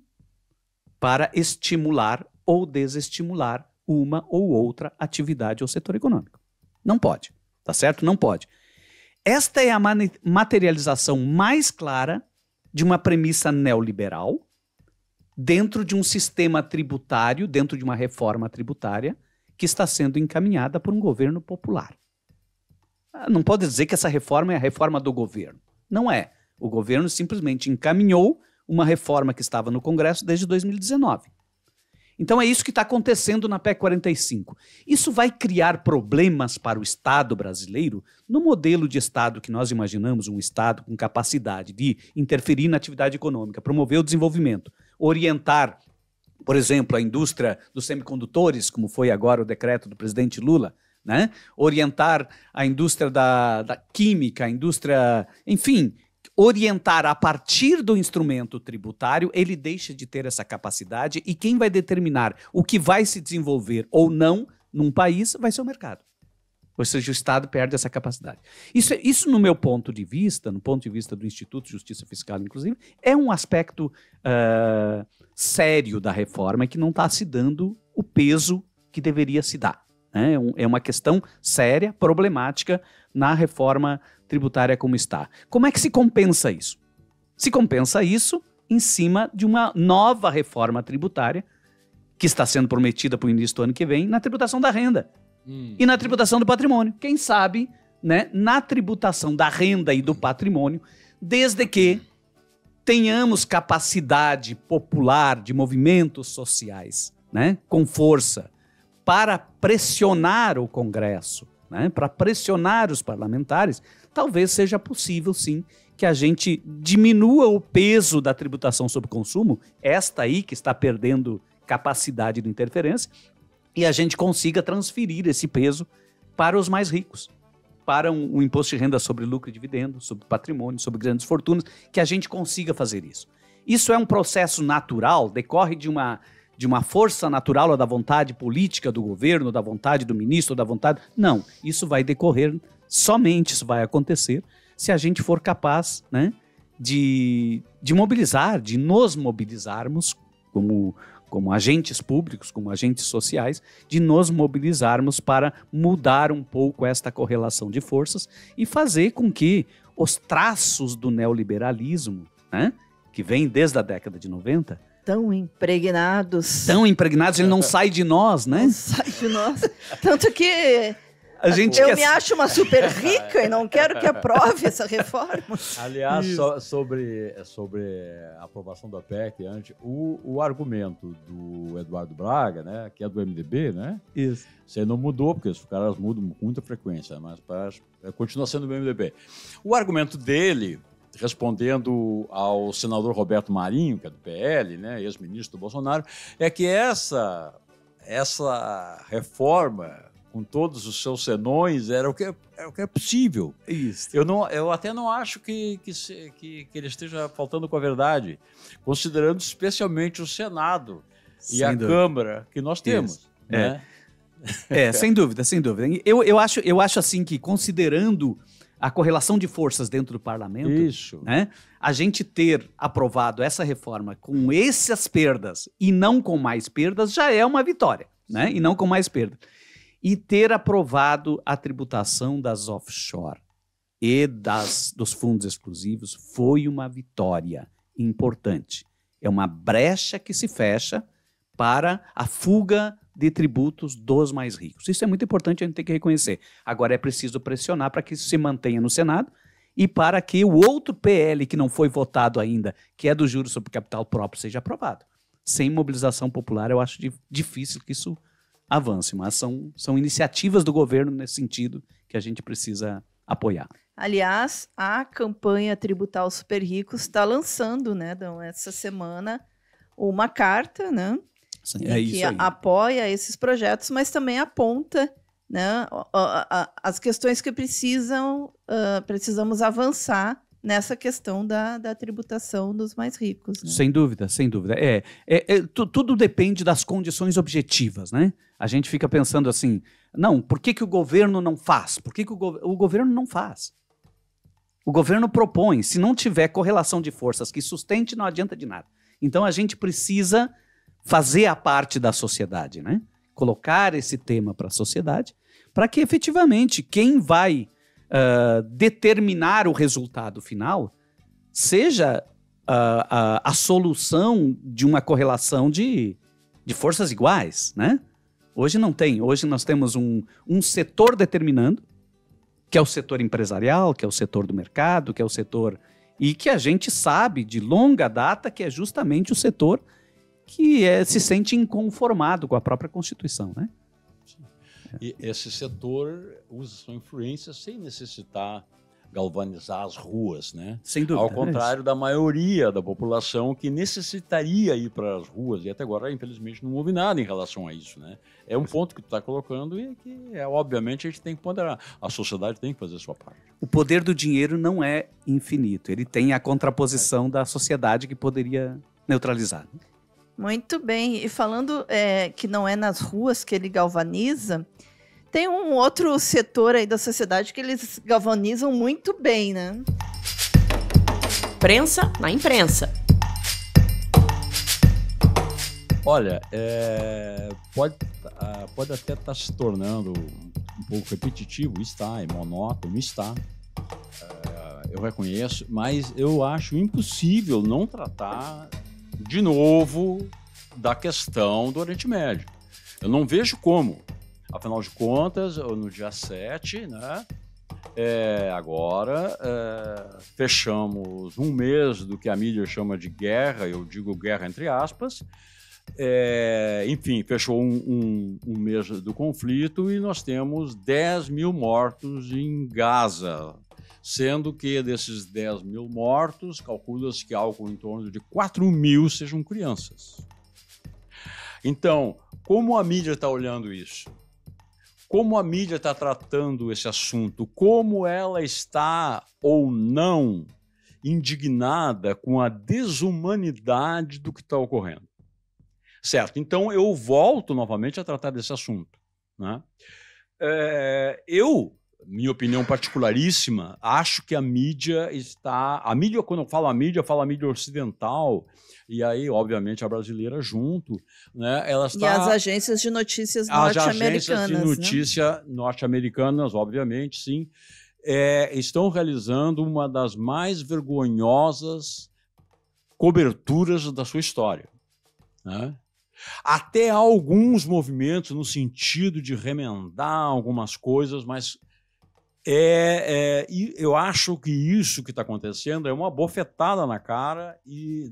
para estimular ou desestimular uma ou outra atividade ou setor econômico. Não pode, tá certo? Não pode. Esta é a materialização mais clara de uma premissa neoliberal dentro de um sistema tributário, dentro de uma reforma tributária que está sendo encaminhada por um governo popular. Não pode dizer que essa reforma é a reforma do governo. Não é. O governo simplesmente encaminhou uma reforma que estava no Congresso desde 2019. Então é isso que está acontecendo na PEC 45. Isso vai criar problemas para o Estado brasileiro no modelo de Estado que nós imaginamos, um Estado com capacidade de interferir na atividade econômica, promover o desenvolvimento, orientar, por exemplo, a indústria dos semicondutores, como foi agora o decreto do presidente Lula, né? Orientar a indústria da química, a indústria, enfim, orientar a partir do instrumento tributário, ele deixa de ter essa capacidade e quem vai determinar o que vai se desenvolver ou não num país vai ser o mercado. Ou seja, o Estado perde essa capacidade. Isso no meu ponto de vista, no ponto de vista do Instituto de Justiça Fiscal, inclusive, é um aspecto sério da reforma que não está se dando o peso que deveria se dar. Né? É uma questão séria, problemática na reforma tributária como está. Como é que se compensa isso? Se compensa isso em cima de uma nova reforma tributária que está sendo prometida para o início do ano que vem na tributação da renda. E na tributação do patrimônio. Quem sabe, né, na tributação da renda e do patrimônio, desde que tenhamos capacidade popular de movimentos sociais, né, com força, para pressionar o Congresso, né, para pressionar os parlamentares, talvez seja possível, sim, que a gente diminua o peso da tributação sobre consumo, esta aí que está perdendo capacidade de interferência, e a gente consiga transferir esse peso para os mais ricos, para um imposto de renda sobre lucro e dividendo, sobre patrimônio, sobre grandes fortunas, que a gente consiga fazer isso. Isso é um processo natural, decorre de uma força natural, ou da vontade política do governo, da vontade do ministro, da vontade... Não, isso vai decorrer, somente isso vai acontecer, se a gente for capaz, né, de mobilizar, de nos mobilizarmos como agentes públicos, como agentes sociais, de nos mobilizarmos para mudar um pouco esta correlação de forças e fazer com que os traços do neoliberalismo, né, que vem desde a década de 90... Tão impregnados, ele não sai de nós, né? Não sai de nós. Tanto que... Eu me acho uma super rica e não quero que aprove essa reforma. Aliás, sobre a aprovação da PEC, o argumento do Eduardo Braga, né, que é do MDB, né? Isso. Você não mudou, porque os caras mudam com muita frequência, mas continua sendo do MDB. O argumento dele, respondendo ao senador Roberto Marinho, que é do PL, né, ex-ministro do Bolsonaro, é que essa reforma, com todos os seus senões, era o que é possível. Isso. Eu até não acho que ele esteja faltando com a verdade, considerando especialmente o Senado e a Câmara que nós temos. Né? Sem dúvida, sem dúvida. Eu acho assim que, considerando a correlação de forças dentro do parlamento, né, a gente ter aprovado essa reforma com essas perdas e não com mais perdas já é uma vitória, né? E não com mais perdas. E ter aprovado a tributação das offshore e dos fundos exclusivos foi uma vitória importante. É uma brecha que se fecha para a fuga de tributos dos mais ricos. Isso é muito importante, a gente tem que reconhecer. Agora é preciso pressionar para que isso se mantenha no Senado e para que o outro PL que não foi votado ainda, que é do juros sobre capital próprio, seja aprovado. Sem mobilização popular, eu acho difícil que isso avance, mas são iniciativas do governo nesse sentido que a gente precisa apoiar. Aliás, a campanha Tributar os Super Ricos está lançando, né, Dão, essa semana, uma carta, né, que apoia esses projetos, mas também aponta, né, as questões que precisamos avançar nessa questão da tributação dos mais ricos. Né? Sem dúvida, sem dúvida. Tudo depende das condições objetivas, né? A gente fica pensando assim, não, por que o governo não faz? Por que o governo não faz? O governo propõe, se não tiver correlação de forças que sustente, não adianta de nada. Então a gente precisa fazer a parte da sociedade, né? Colocar esse tema para a sociedade, para que efetivamente quem vai determinar o resultado final seja a solução de uma correlação de forças iguais, né? Hoje não tem. Hoje nós temos um setor determinando, que é o setor empresarial, que é o setor do mercado, que é o setor... E que a gente sabe de longa data que é justamente o setor que se sente inconformado com a própria Constituição, né? E esse setor usa sua influência sem necessitar galvanizar as ruas, né? Sem dúvida. Ao contrário da maioria da população que necessitaria ir para as ruas, e até agora, infelizmente, não houve nada em relação a isso, né? É um ponto que tu está colocando e que, obviamente, a gente tem que ponderar. A sociedade tem que fazer a sua parte. O poder do dinheiro não é infinito. Ele tem a contraposição da sociedade que poderia neutralizar. Muito bem. E falando que não é nas ruas que ele galvaniza, Tem um outro setor aí da sociedade que eles galvanizam muito bem, né? Prensa na imprensa. Olha, pode até estar se tornando um pouco repetitivo, está, e monótono, está. Eu reconheço, mas eu acho impossível não tratar de novo da questão do Oriente Médio. Eu não vejo como. Afinal de contas, no dia 7, né, agora fechamos um mês do que a mídia chama de guerra, eu digo guerra entre aspas. Enfim, fechou um mês do conflito e nós temos 10 mil mortos em Gaza, sendo que desses 10 mil mortos, calcula-se que algo em torno de 4 mil sejam crianças. Então, como a mídia está olhando isso? Como a mídia está tratando esse assunto? Como ela está ou não indignada com a desumanidade do que está ocorrendo? Certo, então eu volto novamente a tratar desse assunto, né? Minha opinião particularíssima, acho que a mídia está... A mídia, quando eu falo a mídia ocidental, e aí, obviamente, a brasileira junto, né? Ela está... E as agências de notícias norte-americanas, As agências de notícia norte-americanas, obviamente, sim, estão realizando uma das mais vergonhosas coberturas da sua história, né? Até alguns movimentos no sentido de remendar algumas coisas, mas eu acho que isso que está acontecendo é uma bofetada na cara e,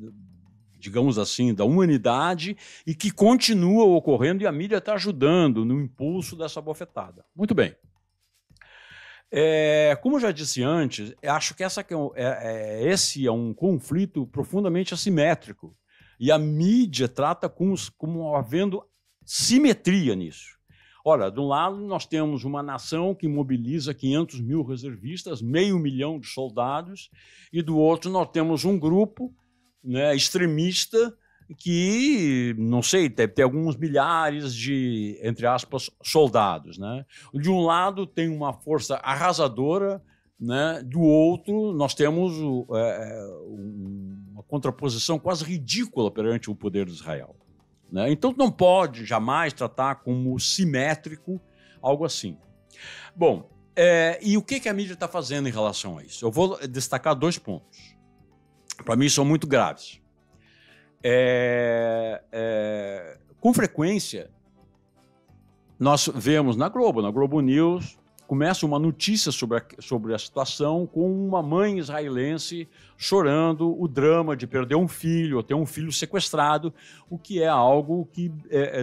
digamos assim, da humanidade e que continua ocorrendo e a mídia está ajudando no impulso dessa bofetada. Muito bem. Como eu já disse antes, acho que esse é um conflito profundamente assimétrico. E a mídia trata como havendo simetria nisso. Ora, de um lado, nós temos uma nação que mobiliza 500 mil reservistas, 500 mil de soldados, e do outro nós temos um grupo, né, extremista que, não sei, deve ter alguns milhares de, entre aspas, soldados, né? De um lado tem uma força arrasadora, né? Do outro, nós temos uma contraposição quase ridícula perante o poder de Israel, né? Então, não pode jamais tratar como simétrico algo assim. Bom, e o que a mídia está fazendo em relação a isso? Eu vou destacar 2 pontos. Para mim, são muito graves. Com frequência, nós vemos na Globo News, começa uma notícia sobre a situação com uma mãe israelense chorando o drama de perder um filho ou ter um filho sequestrado, o que é algo que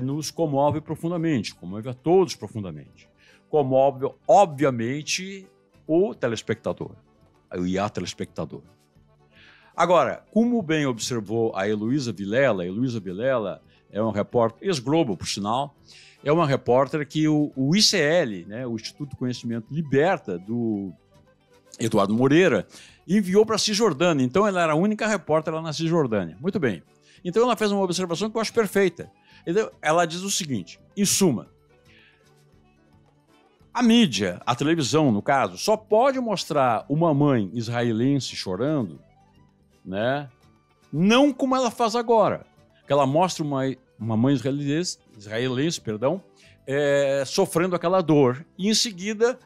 nos comove profundamente, comove a todos profundamente. Comove, obviamente, o telespectador e a telespectadora. Agora, como bem observou a Heloísa Vilela é uma repórter, ex-Globo, por sinal, é uma repórter que o ICL, né, o Instituto de Conhecimento Liberta, do Eduardo Moreira, enviou para a Cisjordânia. Então, ela era a única repórter lá na Cisjordânia. Muito bem. Então, ela fez uma observação que eu acho perfeita. Ela diz o seguinte, em suma, a mídia, a televisão, no caso, só pode mostrar uma mãe israelense chorando, né, não como ela faz agora, que ela mostra uma mãe israelense, sofrendo aquela dor. E, em seguida,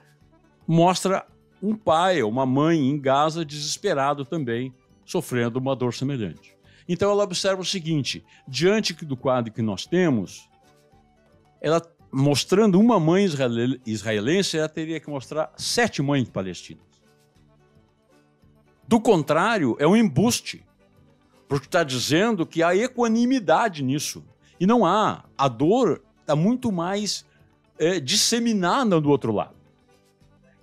mostra um pai ou uma mãe em Gaza desesperado também, sofrendo uma dor semelhante. Então, ela observa o seguinte, diante do quadro que nós temos, ela mostrando uma mãe israelense, ela teria que mostrar 7 mães palestinas. Do contrário, é um embuste, porque está dizendo que há equanimidade nisso. E não há. A dor está muito mais disseminada do outro lado.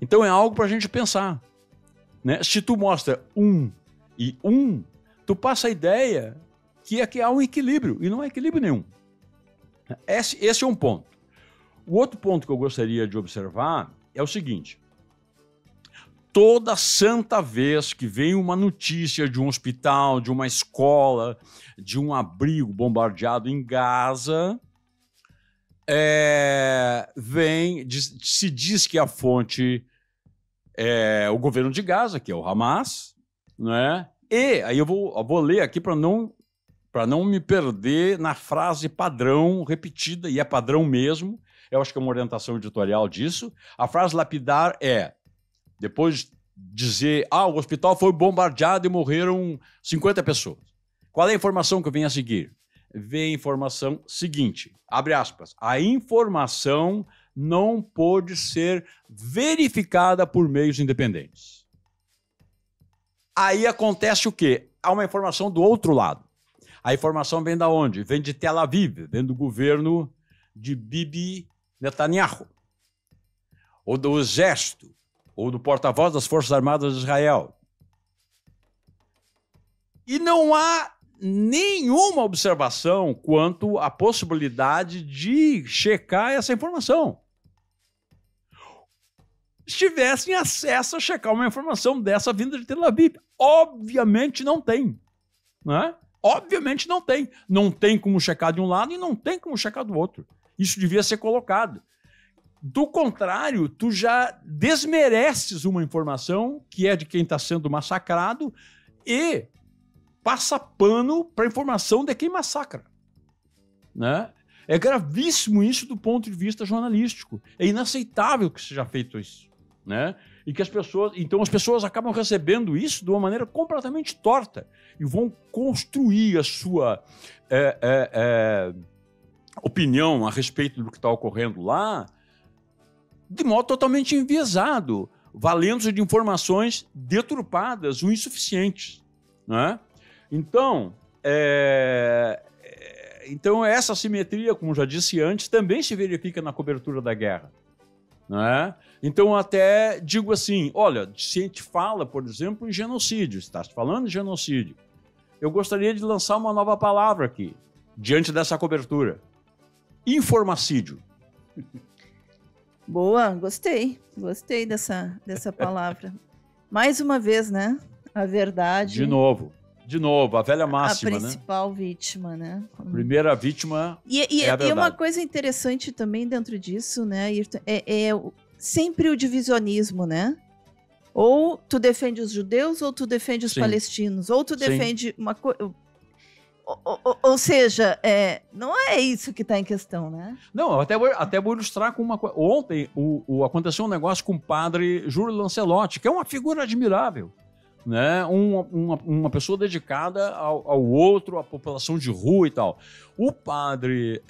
Então é algo para a gente pensar, né? Se tu mostra 1 e 1, tu passa a ideia que há um equilíbrio, e não há equilíbrio nenhum. Esse é um ponto. O outro ponto que eu gostaria de observar é o seguinte. Toda santa vez que vem uma notícia de um hospital, de uma escola, de um abrigo bombardeado em Gaza, se diz que a fonte é o governo de Gaza, que é o Hamas, né? E aí eu vou ler aqui para não me perder na frase padrão repetida, e é padrão mesmo, eu acho que é uma orientação editorial disso. A frase lapidar é, depois de dizer, o hospital foi bombardeado e morreram 50 pessoas. Qual é a informação que vem a seguir? Vem a informação seguinte, abre aspas, a informação não pôde ser verificada por meios independentes. Aí acontece o quê? Há uma informação do outro lado. A informação vem da onde? Vem de Tel Aviv, vem do governo de Bibi Netanyahu, ou do Exército, ou do porta-voz das Forças Armadas de Israel. E não há nenhuma observação quanto à possibilidade de checar essa informação. Se tivessem acesso a checar uma informação dessa vinda de Tel Aviv. Obviamente não tem, né? Obviamente não tem. Não tem como checar de um lado e não tem como checar do outro. Isso devia ser colocado. Do contrário, tu já desmereces uma informação que é de quem está sendo massacrado e passa pano para a informação de quem massacra, né? É gravíssimo isso do ponto de vista jornalístico. É inaceitável que seja feito isso, né? E que as pessoas acabam recebendo isso de uma maneira completamente torta e vão construir a sua opinião a respeito do que está ocorrendo lá de modo totalmente enviesado, valendo-se de informações deturpadas ou insuficientes, né? Então, essa assimetria, como já disse antes, também se verifica na cobertura da guerra, né? Então, até digo assim, olha, se a gente fala, por exemplo, em genocídio, está falando em genocídio, eu gostaria de lançar uma nova palavra aqui, diante dessa cobertura. Informacídio. Boa, gostei dessa palavra. Mais uma vez, né? A verdade. De novo, a velha máxima, a principal vítima, né? A primeira vítima é a verdade. E uma coisa interessante também dentro disso, né, Ayrton, é sempre o divisionismo, né? Ou tu defende os judeus, ou tu defende os palestinos, ou tu defende uma coisa. Ou seja, não é isso que está em questão, né? Não, até vou ilustrar com uma coisa. Ontem aconteceu um negócio com o padre Júlio Lancelotti, que é uma figura admirável, né? Uma pessoa dedicada ao outro, à população de rua e tal. O padre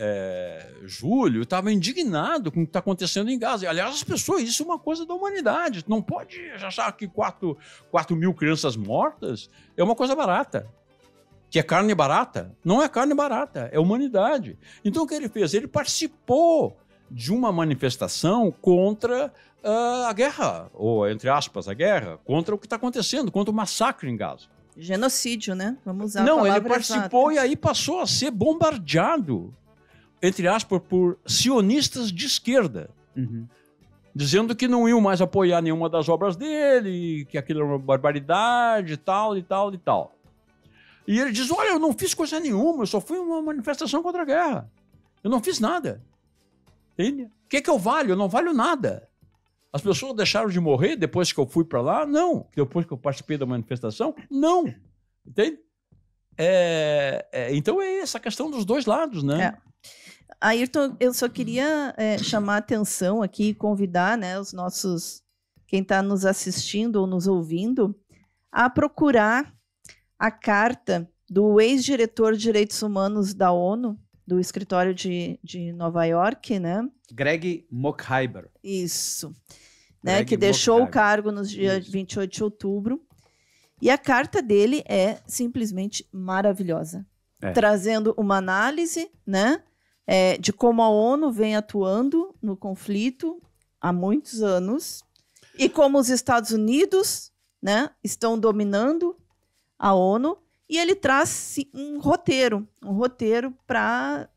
Júlio estava indignado com o que está acontecendo em Gaza. Aliás, as pessoas, isso é uma coisa da humanidade. Não pode achar que 4 mil crianças mortas é uma coisa barata. Que é carne barata? Não é carne barata, é humanidade. Então o que ele fez? Ele participou de uma manifestação contra a guerra, ou entre aspas, a guerra, contra o que está acontecendo, contra o massacre em Gaza. Genocídio, né? Vamos usar Não, a palavra ele participou exata. E aí passou a ser bombardeado, entre aspas, por sionistas de esquerda. Uhum. Dizendo que não iam mais apoiar nenhuma das obras dele, que aquilo era uma barbaridade, tal e tal e tal. E ele diz, olha, eu não fiz coisa nenhuma, eu só fui uma manifestação contra a guerra. Eu não fiz nada. Entende? O que eu valho? Eu não valho nada. As pessoas deixaram de morrer depois que eu fui para lá? Não. Depois que eu participei da manifestação? Não. Entende? Então é essa questão dos dois lados, né? Ayrton, eu só queria chamar a atenção aqui e convidar, né, os nossos, quem está nos assistindo ou nos ouvindo, a procurar a carta do ex-diretor de Direitos Humanos da ONU, do escritório de Nova York, né? Greg Mokhiber. Isso. Né, que deixou o cargo no dia 28 de outubro. E a carta dele é simplesmente maravilhosa. Trazendo uma análise, né, de como a ONU vem atuando no conflito há muitos anos e como os Estados Unidos, né, estão dominando a ONU, e ele traz um roteiro para,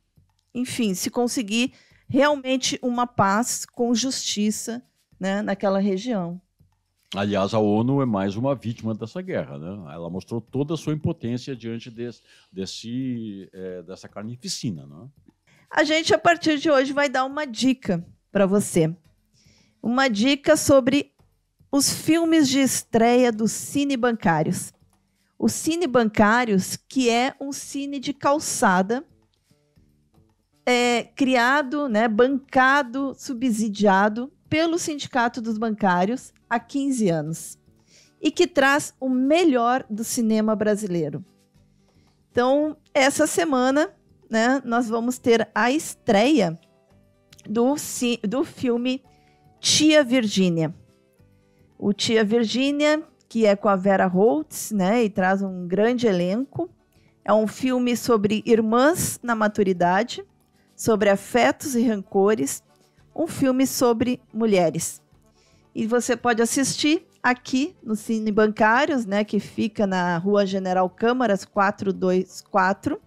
enfim, se conseguir realmente uma paz com justiça, né, naquela região. Aliás, a ONU é mais uma vítima dessa guerra, né? Ela mostrou toda a sua impotência diante dessa carnificina, né? A gente, a partir de hoje, vai dar uma dica para você. Uma dica sobre os filmes de estreia dos Cine Bancários. O Cine Bancários, que é um cine de calçada, criado, né, bancado, subsidiado pelo Sindicato dos Bancários há 15 anos. E que traz o melhor do cinema brasileiro. Então, essa semana, né, nós vamos ter a estreia do filme Tia Virgínia. O Tia Virgínia, que é com a Vera Holtz, né, e traz um grande elenco. É um filme sobre irmãs na maturidade, sobre afetos e rancores, um filme sobre mulheres. E você pode assistir aqui no Cine Bancários, né, que fica na Rua General Câmaras 424,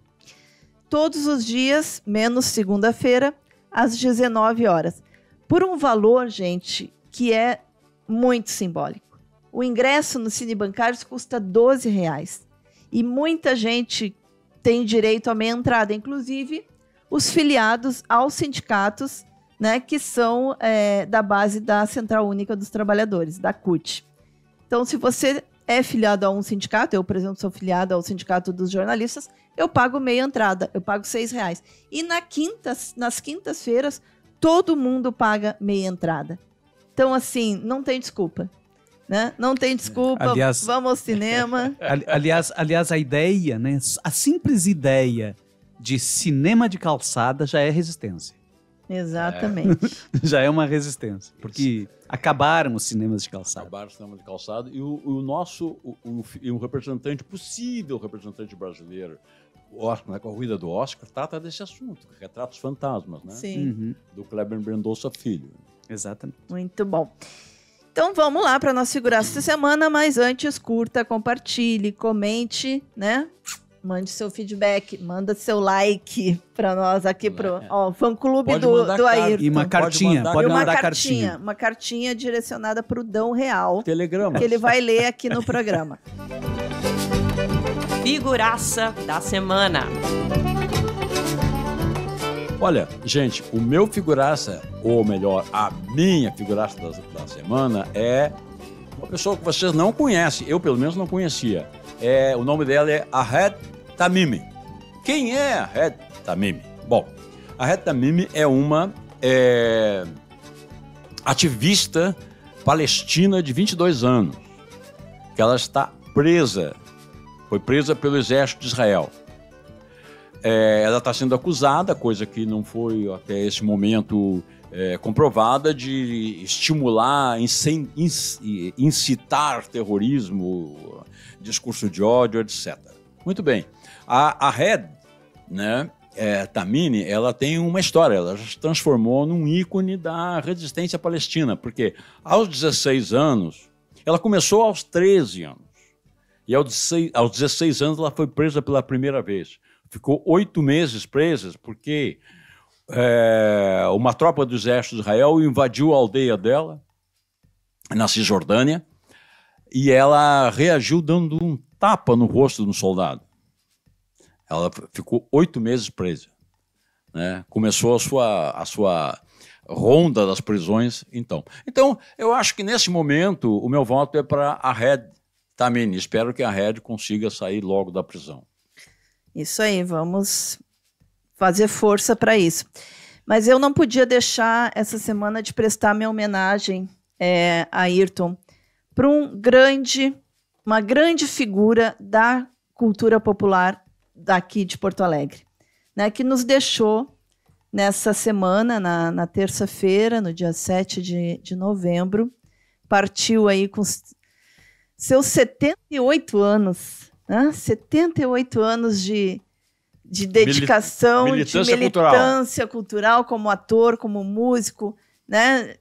todos os dias, menos segunda-feira, às 19 horas. Por um valor, gente, que é muito simbólico. O ingresso no Cine Bancários custa R$12. E muita gente tem direito à meia entrada, inclusive os filiados aos sindicatos, né, que são da base da Central Única dos Trabalhadores, da CUT. Então, se você é filiado a um sindicato, eu, por exemplo, sou filiado ao Sindicato dos Jornalistas, eu pago meia entrada, eu pago R$6. E nas quintas-feiras, todo mundo paga meia entrada. Então, assim, não tem desculpa. Né? Não tem desculpa, aliás, vamos ao cinema. Aliás, a ideia, né, a simples ideia de cinema de calçada já é resistência. Exatamente. Já é uma resistência, porque acabaram os cinemas de calçada. Acabaram os cinemas de calçada e o representante, possível representante brasileiro, o Oscar, né, com a corrida do Oscar, trata desse assunto, Retratos Fantasmas, né? Sim. Do Kleber Mendonça Filho. Exatamente. Muito bom. Então vamos lá para nossa figuraça essa semana, mas antes curta, compartilhe, comente, né? Mande seu feedback, manda seu like para nós aqui pro fã-clube do Ayrton. E uma cartinha, pode mandar cartinha. Uma cartinha direcionada para o Dão Real. Telegrama. Que ele vai ler aqui no programa. Figuraça da semana. Olha, gente, o meu figuraça, ou melhor, a minha figuraça da semana é uma pessoa que vocês não conhecem, eu pelo menos não conhecia. O nome dela é Ahed Tamimi. Quem é Ahed Tamimi? Bom, Ahed Tamimi é uma ativista palestina de 22 anos, que ela está presa, foi presa pelo exército de Israel. Ela está sendo acusada, coisa que não foi até esse momento comprovada, de estimular, incitar terrorismo, discurso de ódio, etc. Muito bem. A Ahed, né, Tamimi, ela tem uma história, ela já se transformou num ícone da resistência palestina, porque aos 16 anos, ela começou aos 13 anos, e aos 16 anos ela foi presa pela primeira vez. Ficou 8 meses presa porque uma tropa do exército de Israel invadiu a aldeia dela, na Cisjordânia, e ela reagiu dando um tapa no rosto de um soldado. Ela ficou 8 meses presa, né? Começou a sua ronda das prisões, então. Então, eu acho que nesse momento o meu voto é para a Ahed Tamimi. Espero que a Ahed consiga sair logo da prisão. Isso aí, vamos fazer força para isso. Mas eu não podia deixar essa semana de prestar minha homenagem a Ayrton para uma grande figura da cultura popular daqui de Porto Alegre, né, que nos deixou nessa semana, na terça-feira, no dia 7 de novembro, partiu aí com seus 78 anos, né? 78 anos de dedicação, de militância cultural, como ator, como músico, né?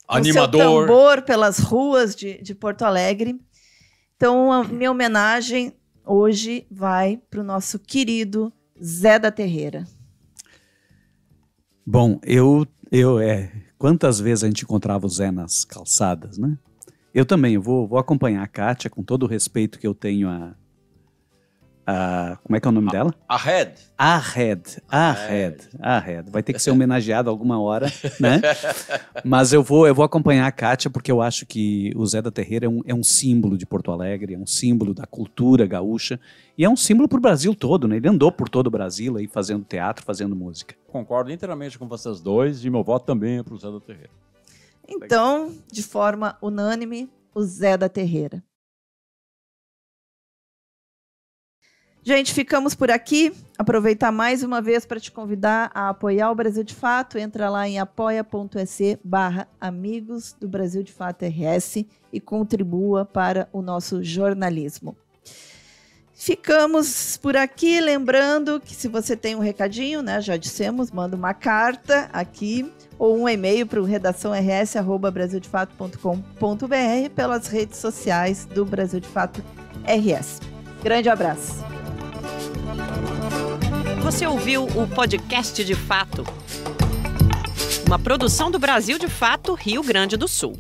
Animador. Com seu tambor pelas ruas de Porto Alegre. Então, a minha homenagem hoje vai para o nosso querido Zé da Terreira. Bom, quantas vezes a gente encontrava o Zé nas calçadas, né? Eu também, vou acompanhar a Kátia com todo o respeito que eu tenho a Como é que é o nome dela? Ahead. Ahead. Vai ter que ser homenageado alguma hora, né? Mas eu vou acompanhar a Kátia, porque eu acho que o Zé da Terreira é um símbolo de Porto Alegre, é um símbolo da cultura gaúcha, e é um símbolo para o Brasil todo, né? Ele andou por todo o Brasil aí fazendo teatro, fazendo música. Concordo inteiramente com vocês dois, e meu voto também é para o Zé da Terreira. Então, de forma unânime, o Zé da Terreira. Gente, ficamos por aqui. Aproveitar mais uma vez para te convidar a apoiar o Brasil de Fato. Entra lá em apoia.se/Amigos do Brasil de Fato RS e contribua para o nosso jornalismo. Ficamos por aqui, lembrando que se você tem um recadinho, né, já dissemos, manda uma carta aqui ou um e-mail para o redaçãors@brasildefato.com.br pelas redes sociais do Brasil de Fato RS. Grande abraço. Você ouviu o podcast de Fato, uma produção do Brasil de Fato, Rio Grande do Sul.